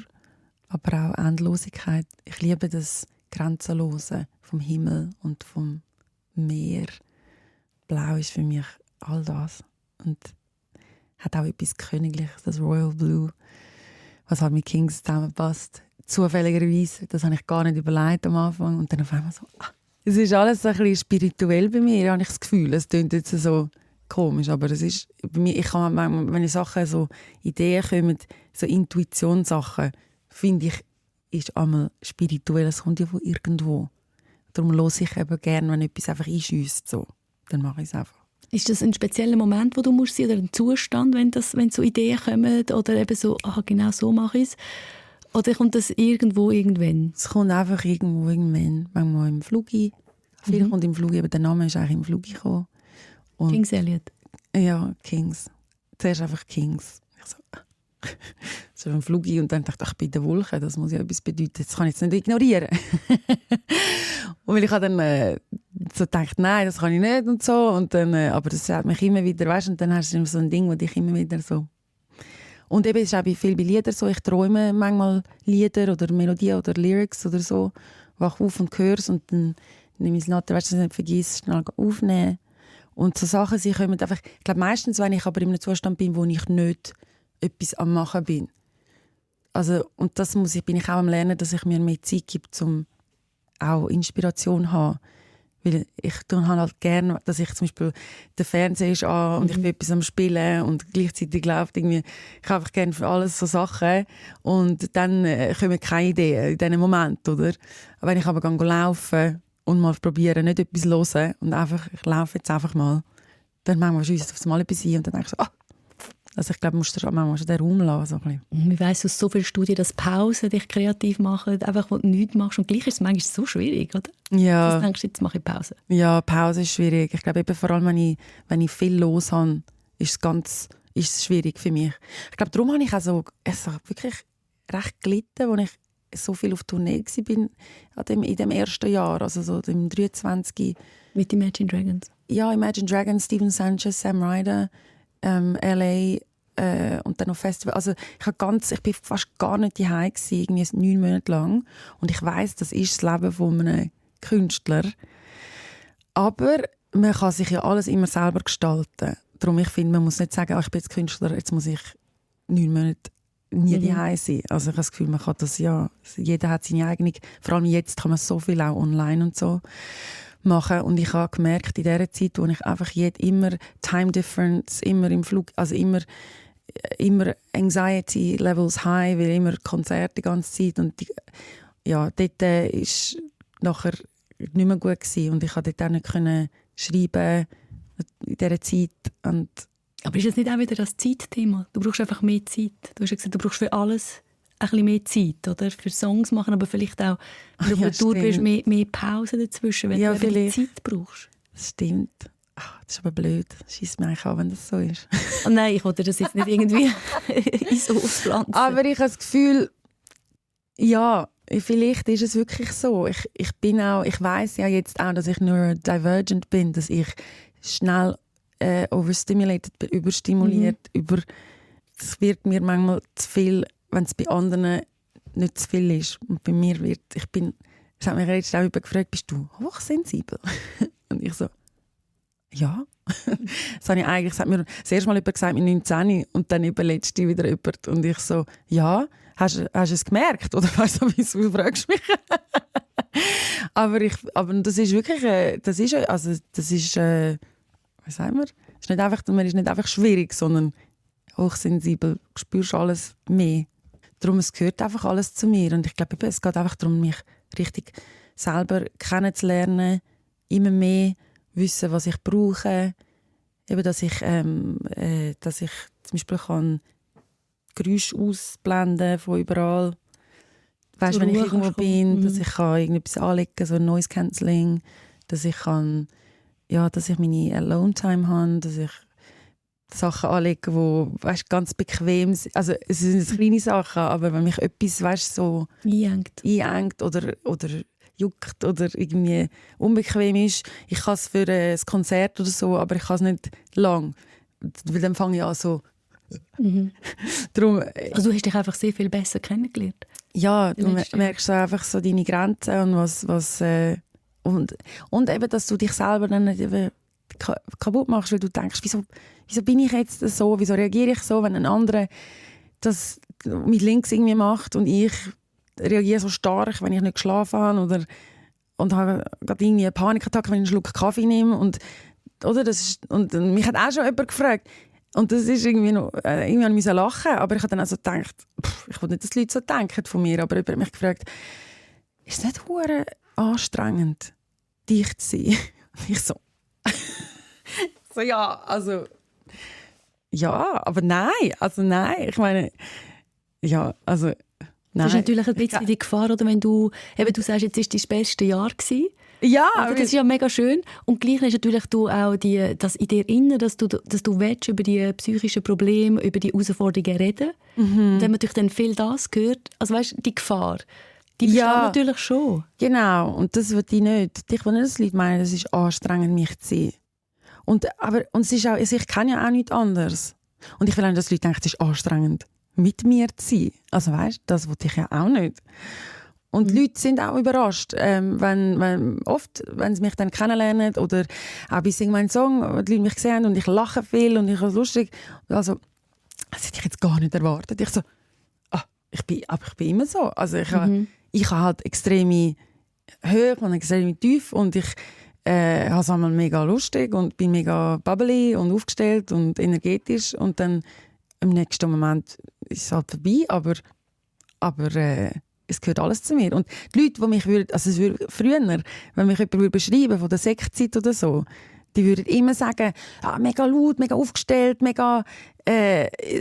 aber auch Endlosigkeit. Ich liebe das Grenzenlose vom Himmel und vom Meer. Blau ist für mich all das. Und hat auch etwas Königliches, das Royal Blue, was halt mit Kings zusammenpasst. Zufälligerweise, das habe ich gar nicht überlegt am Anfang. Und dann auf einmal so, es ist alles ein bisschen spirituell bei mir, habe ich das Gefühl. Es klingt jetzt so komisch, aber es ist bei mir, ich kann manchmal, wenn Sachen, so Ideen kommen, so Intuitionssachen, finde ich, ist einmal spirituell, es kommt ja von irgendwo. Darum höre ich eben gerne, wenn etwas einfach einschiesst, so. Dann mache ich es einfach. Ist das ein spezieller Moment, wo du musst sein, oder ein Zustand, wenn so Ideen kommen, oder eben so, genau so mache ich es? Oder kommt das irgendwann? Es kommt einfach irgendwann. Manchmal im Flugi. Viel kommt im Flugi, aber der Name ist eigentlich im Flugi gekommen. Und Kings Elliot? Ja, Kings. Zuerst einfach Kings. Ich so im Flugi und dann dachte ich, bei den Wolken, das muss ja etwas bedeuten. Das kann ich jetzt nicht ignorieren. Und weil ich habe dann so gedacht, nein, das kann ich nicht und so. Und dann, aber das hat mich immer wieder, weißt, und dann hast du so ein Ding, wo dich immer wieder so... Und eben ist auch viel bei Liedern so, ich träume manchmal Lieder oder Melodien oder Lyrics oder so, wache auf und höre es und dann nehme ich es nachher, weißt du, nicht vergisst, schnell aufnehmen. Und so Sachen, sie kommen einfach, ich glaube meistens, wenn ich aber in einem Zustand bin, wo ich nicht etwas am Machen bin. Also, und das bin ich auch am Lernen, dass ich mir mehr Zeit gebe, um auch Inspiration zu haben. Weil ich tue halt gerne, dass ich zum Beispiel der Fernseher ist an und ich bin etwas am Spielen und gleichzeitig läuft irgendwie, ich habe einfach gerne für alles so Sachen und dann kommen keine Ideen in diesem Moment, oder? Aber wenn ich aber laufen und mal probiere, nicht etwas zu hören und einfach, ich laufe jetzt einfach mal, dann manchmal schiesst aufs Mal etwas ein und dann denke ich so, also ich glaube, du musst manchmal den Raum lassen. So Man weiss aus so vielen Studien, dass Pausen dich kreativ machen, einfach, wo du nichts machst. Und gleich ist es manchmal so schwierig, oder? Ja. Du denkst, jetzt mache ich Pause. Ja, Pause ist schwierig. Ich glaube, eben vor allem, wenn ich viel los habe, ist es schwierig für mich. Ich glaube, darum habe ich auch wirklich recht gelitten, als ich so viel auf Tournee war in dem ersten Jahr, also so im 23. Mit Imagine Dragons? Ja, Imagine Dragons, Steven Sanchez, Sam Ryder, LA und dann noch Festival. Also ich bin fast gar nicht daheim gsi, irgendwie 9 Monate lang. Und ich weiss, das ist das Leben von einem Künstler. Aber man kann sich ja alles immer selber gestalten. Darum, ich finde, man muss nicht sagen, ich bin jetzt Künstler, jetzt muss ich 9 Monate nie daheim sein. Also ich habe das Gefühl, man kann das ja, jeder hat seine eigene, vor allem jetzt kann man so viel auch online und so machen. Und ich habe gemerkt, in dieser Zeit, wo ich einfach immer Time Difference, immer im Flug, also immer Anxiety Levels high, weil immer Konzerte die ganze Zeit. Und dort ist nachher nicht mehr gut gewesen. Und ich konnte dort auch nicht schreiben in dieser Zeit. Und aber ist das nicht auch wieder das Zeitthema? Du brauchst einfach mehr Zeit. Du hast ja gesagt, du brauchst für alles ein bisschen mehr Zeit, oder? Für Songs machen, aber vielleicht auch, wenn du auf der Tour bist, mehr Pause dazwischen, wenn du vielleicht Zeit brauchst. Das stimmt. Das ist aber blöd. Schießt mich eigentlich an, wenn das so ist. Oh nein, ich wollte das jetzt nicht irgendwie ins Auspflanzen. Aber ich habe das Gefühl, ja, vielleicht ist es wirklich so. Ich weiss ja jetzt auch, dass ich neurodivergent bin, dass ich schnell overstimulated bin, überstimuliert. Es wird mir manchmal zu viel, wenn es bei anderen nicht zu viel ist. Und bei mir es hat mich jetzt auch gefragt, bist du hochsensibel? Und ich so, ja. Das hat mir das erste Mal jemand gesagt mit 19 und dann letzte wieder jemand. Und ich so, ja, hast du es gemerkt? Oder weißt du, wieso fragst du mich? aber das ist wirklich, was sagen wir? Man ist nicht einfach schwierig, sondern hochsensibel. Du spürst alles mehr. Darum, es gehört einfach alles zu mir. Und ich glaube, es geht einfach darum, mich richtig selber kennenzulernen, immer mehr wissen, was ich brauche. Eben, dass ich zum Beispiel Geräusche ausblenden von überall. Weißt, wenn ich irgendwo bin, dass ich irgendetwas anlegen kann, so ein Noise Cancelling, dass ich meine Alone-Time habe, dass ich Sachen anlege, die ganz bequem sind. Also es sind kleine Sachen, aber wenn mich etwas so einengt oder juckt oder irgendwie unbequem ist, ich kann es für ein Konzert oder so, aber ich kann es nicht lang. Weil dann fange ich an so. Darum, also du hast dich einfach sehr viel besser kennengelernt. Ja, du merkst einfach so deine Grenzen und was und eben, dass du dich selber dann nicht eben kaputt machst, weil du denkst, wieso bin ich jetzt so, wieso reagiere ich so, wenn ein anderer das mit links irgendwie macht und ich reagiere so stark, wenn ich nicht geschlafen habe und habe gerade irgendwie eine Panikattacke, wenn ich einen Schluck Kaffee nehme und mich hat auch schon jemand gefragt und das ist irgendwie noch, irgendwann musste ich lachen, aber ich habe dann also gedacht, ich will nicht, dass die Leute so denken von mir, aber jemand hat mich gefragt, ist es nicht hure anstrengend, dich zu sein? Und ich so ja, also ja, aber nein, ich meine, ja, also nein. Das ist natürlich ein bisschen die Gefahr, oder wenn du sagst, jetzt war dein bestes Jahr gewesen. Ja, aber das ist ja mega schön. Und gleich ist natürlich du auch das in dir innen, dass du willst über die psychischen Probleme, über die Herausforderungen reden. Und wenn man natürlich dann viel das hört, also weißt die Gefahr, die besteht natürlich schon. Genau, und das will ich nicht. Ich will nicht, dass die Leute meinen, es ist anstrengend, mich zu sehen. Und es ist auch, ich kenne ja auch nichts anderes. Und ich will auch, dass die Leute denken, es ist anstrengend, mit mir zu sein. Also weißt, das will ich ja auch nicht. Und die Leute sind auch überrascht, wenn sie mich dann kennenlernen oder auch bei «Sing meinen Song», die Leute mich sehen und ich lache viel und ich habe es lustig. Also das hätte ich jetzt gar nicht erwartet. Ich so, ich bin immer so. Also ich habe halt extreme Höhe und extreme Tiefe und ich habe es einmal mega lustig und bin mega bubbly und aufgestellt und energetisch und dann im nächsten Moment ist es halt vorbei, aber es gehört alles zu mir. Und die Leute, die mich früher, wenn mich jemand beschreiben von der Sektzeit oder so, die würden immer sagen, mega laut, mega aufgestellt, mega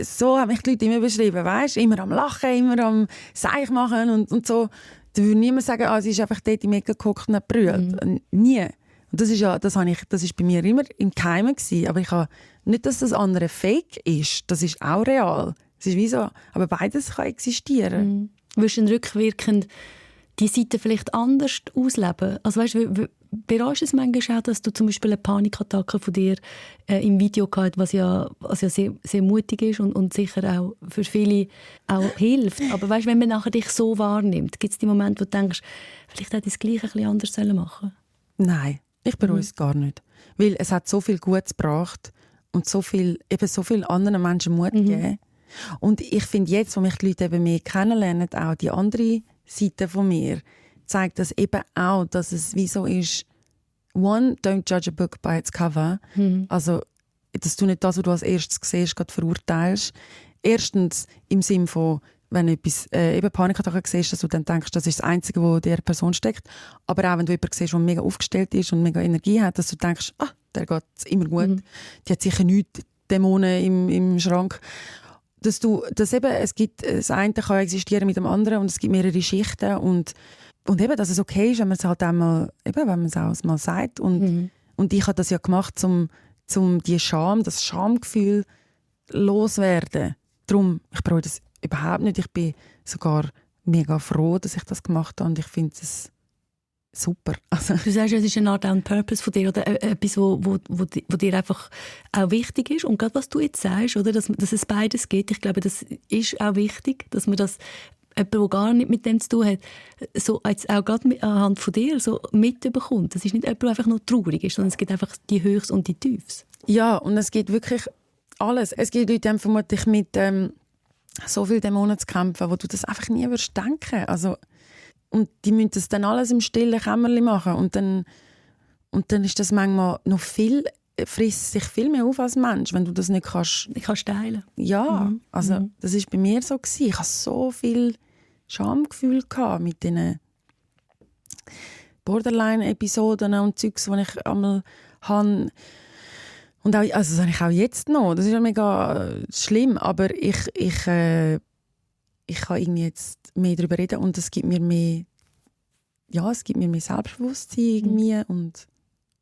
so haben mich die Leute immer beschrieben, weißt? Immer am Lachen, immer am Seich machen und so. Die würden niemand sagen, sie ist einfach dort im Ecke gehockt und hat gebrüllt. Nie. Und das ist bei mir immer im Geheimen gewesen. Aber ich habe nicht, dass das andere fake ist. Das ist auch real. Es ist wie so, aber beides kann existieren. Würdest du rückwirkend die Seite vielleicht anders ausleben? Also weißt du, bereust du es manchmal auch, dass du zum Beispiel eine Panikattacke von dir im Video gehabt hast, was ja sehr, sehr mutig ist und sicher auch für viele auch hilft. Aber weißt du, wenn man nachher dich so wahrnimmt, gibt es die Momente, wo du denkst, vielleicht hätte ich es gleich ein bisschen anders machen sollen? Nein, ich bereue es gar nicht. Weil es hat so viel Gutes gebracht und so viel anderen Menschen Mut gegeben. Und ich finde jetzt, wo mich die Leute eben mehr kennenlernen, auch die andere Seite von mir, zeigt das eben auch, dass es wie so ist, don't judge a book by its cover. Also, dass du nicht das, was du als erstes siehst, gerade verurteilst. Erstens im Sinne von, wenn du etwas, eben Panikattacken siehst, dass du dann denkst, das ist das Einzige, wo der Person steckt. Aber auch wenn du jemanden siehst, der mega aufgestellt ist und mega Energie hat, dass du denkst, der geht immer gut. Die hat sicher nichts Dämonen im Schrank. Es gibt, das eine kann existieren mit dem anderen und es gibt mehrere Schichten und eben, dass es okay ist, wenn man es halt einmal, eben, wenn man es auch mal sagt und ich habe das ja gemacht, um das Schamgefühl loswerden. Darum, ich bereue das überhaupt nicht. Ich bin sogar mega froh, dass ich das gemacht habe und ich finde es super. Also. Du sagst, es ist eine Art ein Purpose von dir oder etwas, wo dir einfach auch wichtig ist. Und gerade was du jetzt sagst, oder, dass es beides gibt, ich glaube, das ist auch wichtig, dass man das jemand, der gar nicht mit dem zu tun hat, so jetzt auch gerade anhand von dir so mitbekommt. Das ist nicht jemand, der einfach nur traurig ist, sondern es gibt einfach die Höchst und die Tiefs. Ja, und es gibt wirklich alles. Es gibt Leute, die vermutlich mit so vielen Dämonen zu kämpfen, wo du das einfach nie würdest denken. Also, und die müssen das dann alles im stillen Kämmerchen machen. Und dann ist das manchmal noch frisst sich viel mehr auf als Mensch, wenn du das nicht kannst. Ich kann teilen. Ja, also das war bei mir so gewesen. Ich hatte so viel Schamgefühl mit diesen Borderline-Episoden und Zeugs, die ich einmal habe. Und auch, also das habe ich auch jetzt noch. Das ist ja mega schlimm, aber ich kann irgendwie jetzt mehr darüber reden und es gibt mir mehr Selbstbewusstsein irgendwie und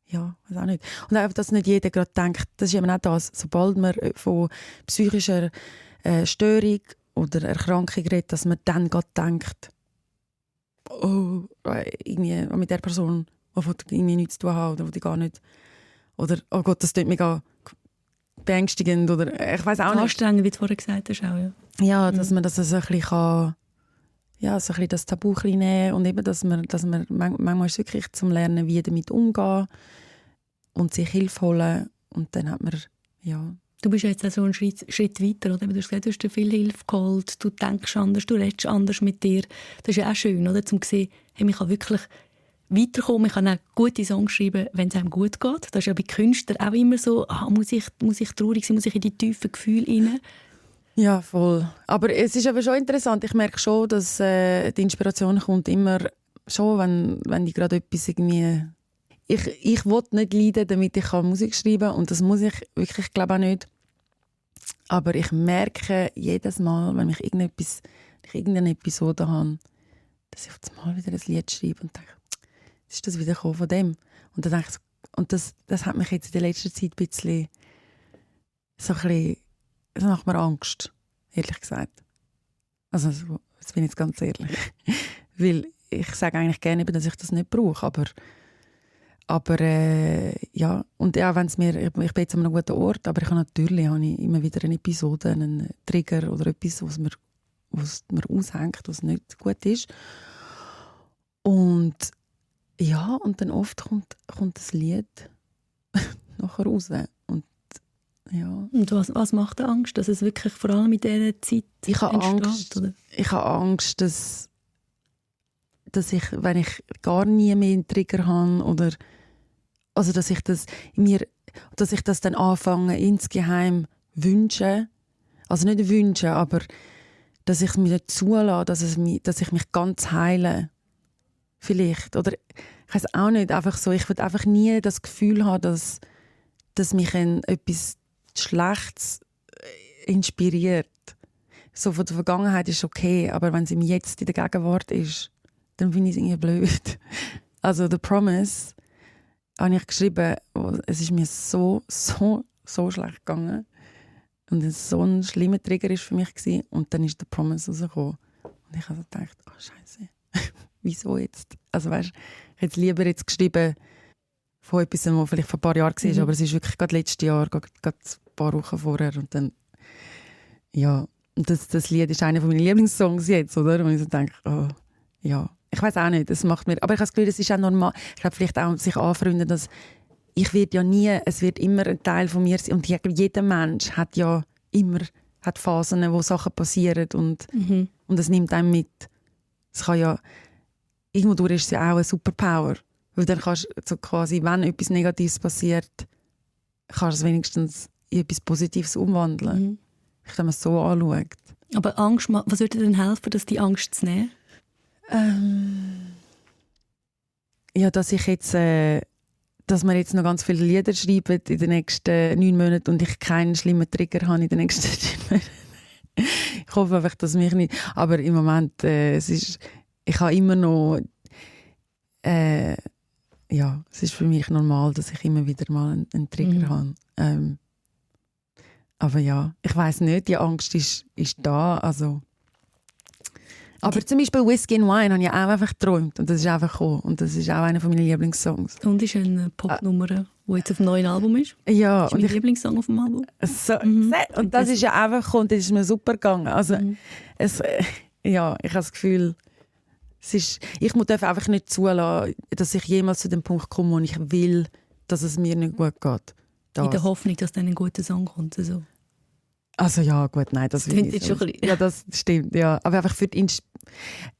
ja, weiß auch nicht. Und einfach, dass nicht jeder gerade denkt, das ist eben auch das, sobald man von psychischer Störung oder Erkrankung redet, dass man dann gerade denkt, irgendwie mit der Person, die irgendwie nichts zu tun hat oder die gar nicht, oder oh Gott, das klingt mega beängstigend oder ich weiß auch nicht. Anstrengend, wie du vorher gesagt hast, auch, ja. Ja, dass man das so ein bisschen kann, ja, so ein bisschen das Tabu nehmen und eben, dass man manchmal ist es wirklich zum Lernen, wie damit umgehen und sich Hilfe holen und dann hat man, ja. Du bist ja jetzt auch so einen Schritt weiter, oder? Du hast gesagt, du hast dir viel Hilfe geholt, du denkst anders, du redest anders mit dir. Das ist ja auch schön, oder? Um zu sehen, hey, ich kann wirklich weiterkommen, ich kann auch gute Songs schreiben, wenn es einem gut geht. Das ist ja bei Künstlern auch immer so, muss ich traurig sein, muss ich in die tiefen Gefühle rein? Ja, voll. Aber es ist aber schon interessant. Ich merke schon, dass die Inspiration kommt immer schon, wenn ich gerade etwas irgendwie... Ich will nicht leiden, damit ich Musik schreiben kann. Und das muss ich wirklich, glaube auch nicht. Aber ich merke jedes Mal, wenn ich irgendeine Episode habe, dass ich auf einmal wieder ein Lied schreibe und denke, ist das wieder von dem? Und dann denke ich, und das hat mich jetzt in der letzten Zeit ein bisschen das macht mir Angst, ehrlich gesagt. Also, jetzt bin ich jetzt ganz ehrlich. Weil ich sage eigentlich gerne, dass ich das nicht brauche, aber ja, und ja, ich bin jetzt an einem guten Ort, aber habe immer wieder eine Episode, einen Trigger oder etwas, was mir aushängt, was nicht gut ist. Und ja, und dann oft kommt das Lied nachher raus. Und Ja. Und was macht dir Angst? Dass es wirklich vor allem in dieser Zeit Ich habe entsteht, Angst, oder? dass ich, wenn ich gar nie mehr einen Trigger habe oder also dass ich das dann anfange insgeheim wünsche, also nicht wünsche, aber dass ich mir nicht zulasse, dass ich mich ganz heile, vielleicht, oder ich weiß auch nicht, einfach so, ich will einfach nie das Gefühl haben, dass mich etwas Schlechtes inspiriert. So von der Vergangenheit ist okay, aber wenn es im Jetzt in der Gegenwart ist, dann finde ich es irgendwie blöd. Also «The Promise» habe ich geschrieben, es ist mir so schlecht gegangen und es so ein schlimmer Trigger ist für mich gewesen. Und dann ist «The Promise» rausgekommen und ich habe gedacht, oh Scheiße, wieso jetzt? Also weißt, ich hätte es lieber jetzt geschrieben von etwas, was vielleicht vor ein paar Jahren war, aber es ist wirklich gerade letztes Jahr, gerade ein paar Wochen vorher und dann, ja, und das Lied ist einer meiner Lieblingssongs jetzt, oder? Und ich so denke, oh, ja, ich weiß auch nicht, es macht mir, aber ich habe das Gefühl, es ist auch normal, ich glaube vielleicht auch sich anfreunden, dass ich werde ja nie, es wird immer ein Teil von mir sein und jeder Mensch hat ja immer Phasen, wo Sachen passieren und es nimmt einem mit. Es kann ja, irgendwo ist es ja auch eine Superpower, weil dann kannst du so quasi, wenn etwas Negatives passiert, kannst du es wenigstens in etwas Positives umwandeln. Wenn man es so anschaut. Aber Angst, was würde dir denn helfen, dass die Angst zu nehmen? Ja, dass ich jetzt, dass wir jetzt noch ganz viele Lieder schreiben in den nächsten 9 Monaten und ich keinen schlimmen Trigger habe in den nächsten 9 Monaten. Ich hoffe einfach, dass mich nicht. Aber im Moment, ich habe immer noch, ja, es ist für mich normal, dass ich immer wieder mal einen Trigger habe. Aber ja, ich weiss nicht, die Angst ist da. Also. Aber zum Beispiel «Whiskey and Wine» habe ich auch einfach geträumt und das ist einfach gekommen. Und das ist auch einer meiner Lieblingssongs. Und ist eine Popnummer, die jetzt auf dem neuen Album ist. Ja. Das ist mein Lieblingssong auf dem Album. So, und das ist ja einfach gekommen und das ist mir super gegangen. Also, ja, ich habe das Gefühl, ich darf einfach nicht zulassen, dass ich jemals zu dem Punkt komme, wo ich will, dass es mir nicht gut geht. Das. In der Hoffnung, dass dann ein guter Song kommt. Also ja, gut, nein, das will ich schon. Ja, das stimmt, ja. Aber einfach für die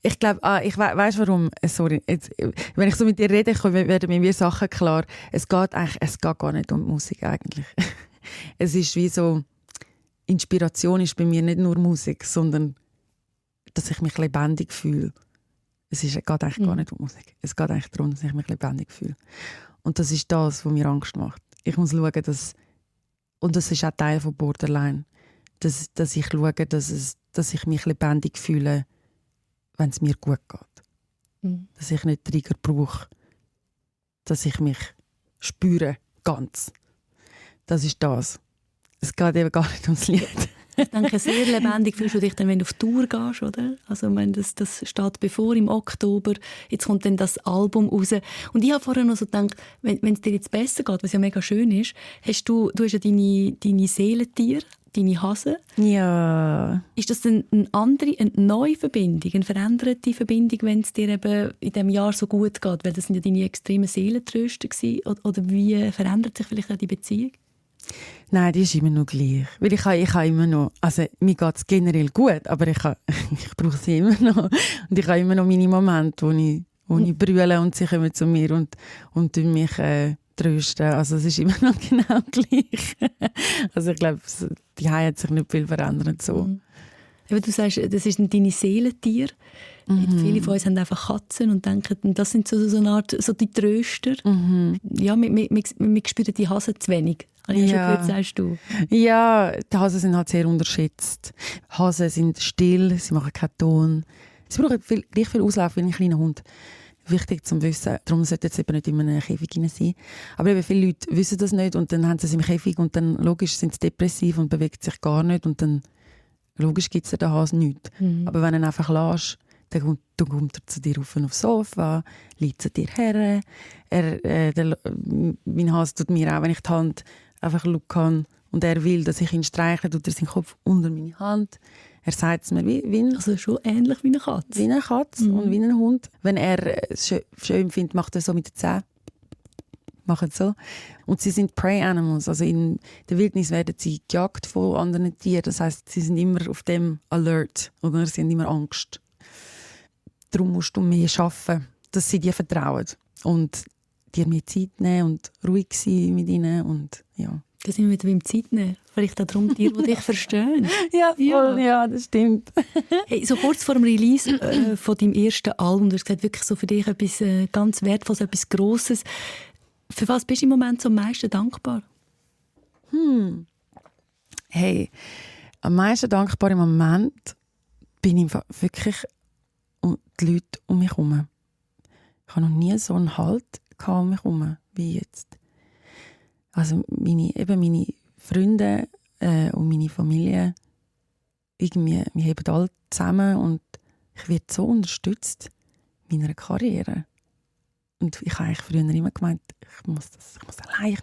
ich glaube, weißt du warum? Sorry, jetzt, wenn ich so mit dir rede, werden mir wie Sachen klar. Es geht gar nicht um die Musik eigentlich. Es ist wie so, Inspiration ist bei mir nicht nur Musik, sondern dass ich mich lebendig fühle. Es geht eigentlich gar nicht um Musik. Es geht eigentlich darum, dass ich mich lebendig fühle. Und das ist das, was mir Angst macht. Ich muss schauen, und das ist auch Teil von Borderline, dass ich schaue, dass ich mich lebendig fühle, wenn es mir gut geht. Dass ich nicht Trigger brauche. Dass ich mich spüre, ganz. Das ist das. Es geht eben gar nicht ums Lied. Ich denke, sehr lebendig fühlst du dich dann, wenn du auf Tour gehst, oder? Also das steht bevor im Oktober. Jetzt kommt dann das Album raus. Und ich habe vorher noch so gedacht, wenn es dir jetzt besser geht, was ja mega schön ist, du hast ja deine Seelentiere, deine Hase. Ja. Ist das dann eine neue Verbindung, eine veränderte Verbindung, wenn es dir eben in diesem Jahr so gut geht? Weil das sind ja deine extremen Seelentröster gewesen. Oder wie verändert sich vielleicht auch die Beziehung? Nein, die ist immer noch gleich. Weil ich habe immer noch, also mir geht es generell gut, aber ich brauche sie immer noch. Und ich habe immer noch meine Momente, wo ich brülle und sie kommen zu mir und mich trösten. Also es ist immer noch genau gleich. Also ich glaube, die hat sich nicht viel verändert. So. Aber du sagst, das ist deine Seelentiere. Viele von uns haben einfach Katzen und denken, das sind so eine Art so die Tröster. Ja, wir spüren die Hasen zu wenig. Habe ich schon gehört, sagst du? Ja, die Hasen sind halt sehr unterschätzt. Hasen sind still, sie machen keinen Ton. Sie brauchen gleich viel Auslauf wie ein kleiner Hund. Wichtig zu wissen. Darum sollte jetzt eben nicht in einem Käfig sein. Aber eben viele Leute wissen das nicht und dann haben sie es im Käfig und dann logisch sind sie depressiv und bewegen sich gar nicht und dann logisch gibt es den Hasen nichts. Aber wenn du ihn einfach lässt, dann kommt er zu dir aufs Sofa, liegt zu dir her. Mein Hase tut mir auch, wenn ich die Hand einfach schauen kann und er will, dass ich ihn streichle, tut er seinen Kopf unter meine Hand. Er sagt es mir wie also schon ähnlich wie eine Katze. Wie eine Katze und wie ein Hund. Wenn er es schön findet, macht er so mit den Zähnen. machen so. Und sie sind Prey Animals, also in der Wildnis werden sie gejagt von anderen Tieren. Das heisst, sie sind immer auf dem Alert oder sie haben immer Angst. Darum musst du mehr arbeiten, dass sie dir vertrauen und dir mehr Zeit nehmen und ruhig sein mit ihnen und ja. Da sind wir wieder beim Zeitnehmen. Vielleicht auch darum, die dich verstehen. Ja, voll, ja, das stimmt. Hey, so kurz vor dem Release von deinem ersten Album, du hast gesagt, wirklich so für dich etwas ganz Wertvolles, etwas Grosses. Für was bist du im Moment so am meisten dankbar? Hey, am meisten dankbar im Moment bin ich wirklich um die Leute um mich herum. Ich habe noch nie so einen Halt um mich herum wie jetzt. Also meine Freunde und meine Familie, irgendwie, wir heben alle zusammen und ich werde so unterstützt in meiner Karriere. Und ich habe eigentlich früher immer gemeint, ich muss das allein.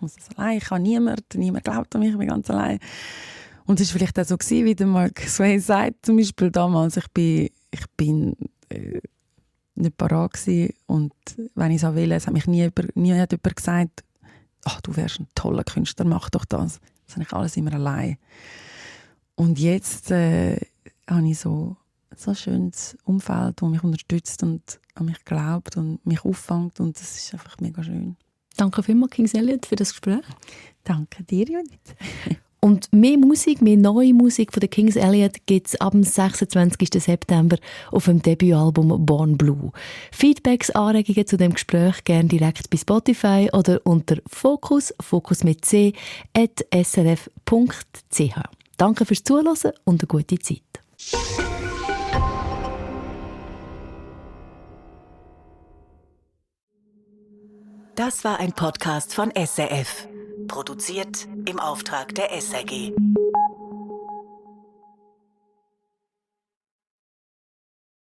Ich habe niemand glaubt an mich, ich bin ganz allein. Und es war vielleicht auch so, wie der Mark Sway sagt, zum Beispiel damals, ich bin nicht parat gewesen. Und wenn ich es auch will, es hat mich nie hat jemand gesagt, ach, du wärst ein toller Künstler, mach doch das. Das habe ich alles immer allein. Und jetzt habe ich so ein schönes Umfeld, das mich unterstützt und an mich glaubt und mich auffängt. Und das ist einfach mega schön. Danke vielmals, Kings Elliot, für das Gespräch. Danke dir, Judith. Und mehr Musik, mehr neue Musik von den Kings Elliot gibt es ab dem 26. September auf dem Debütalbum «Born Blue». Feedbacks, Anregungen zu dem Gespräch gerne direkt bei Spotify oder unter Fokus mit c @srf.ch. Danke fürs Zuhören und eine gute Zeit. Das war ein Podcast von SRF. Produziert im Auftrag der SRG.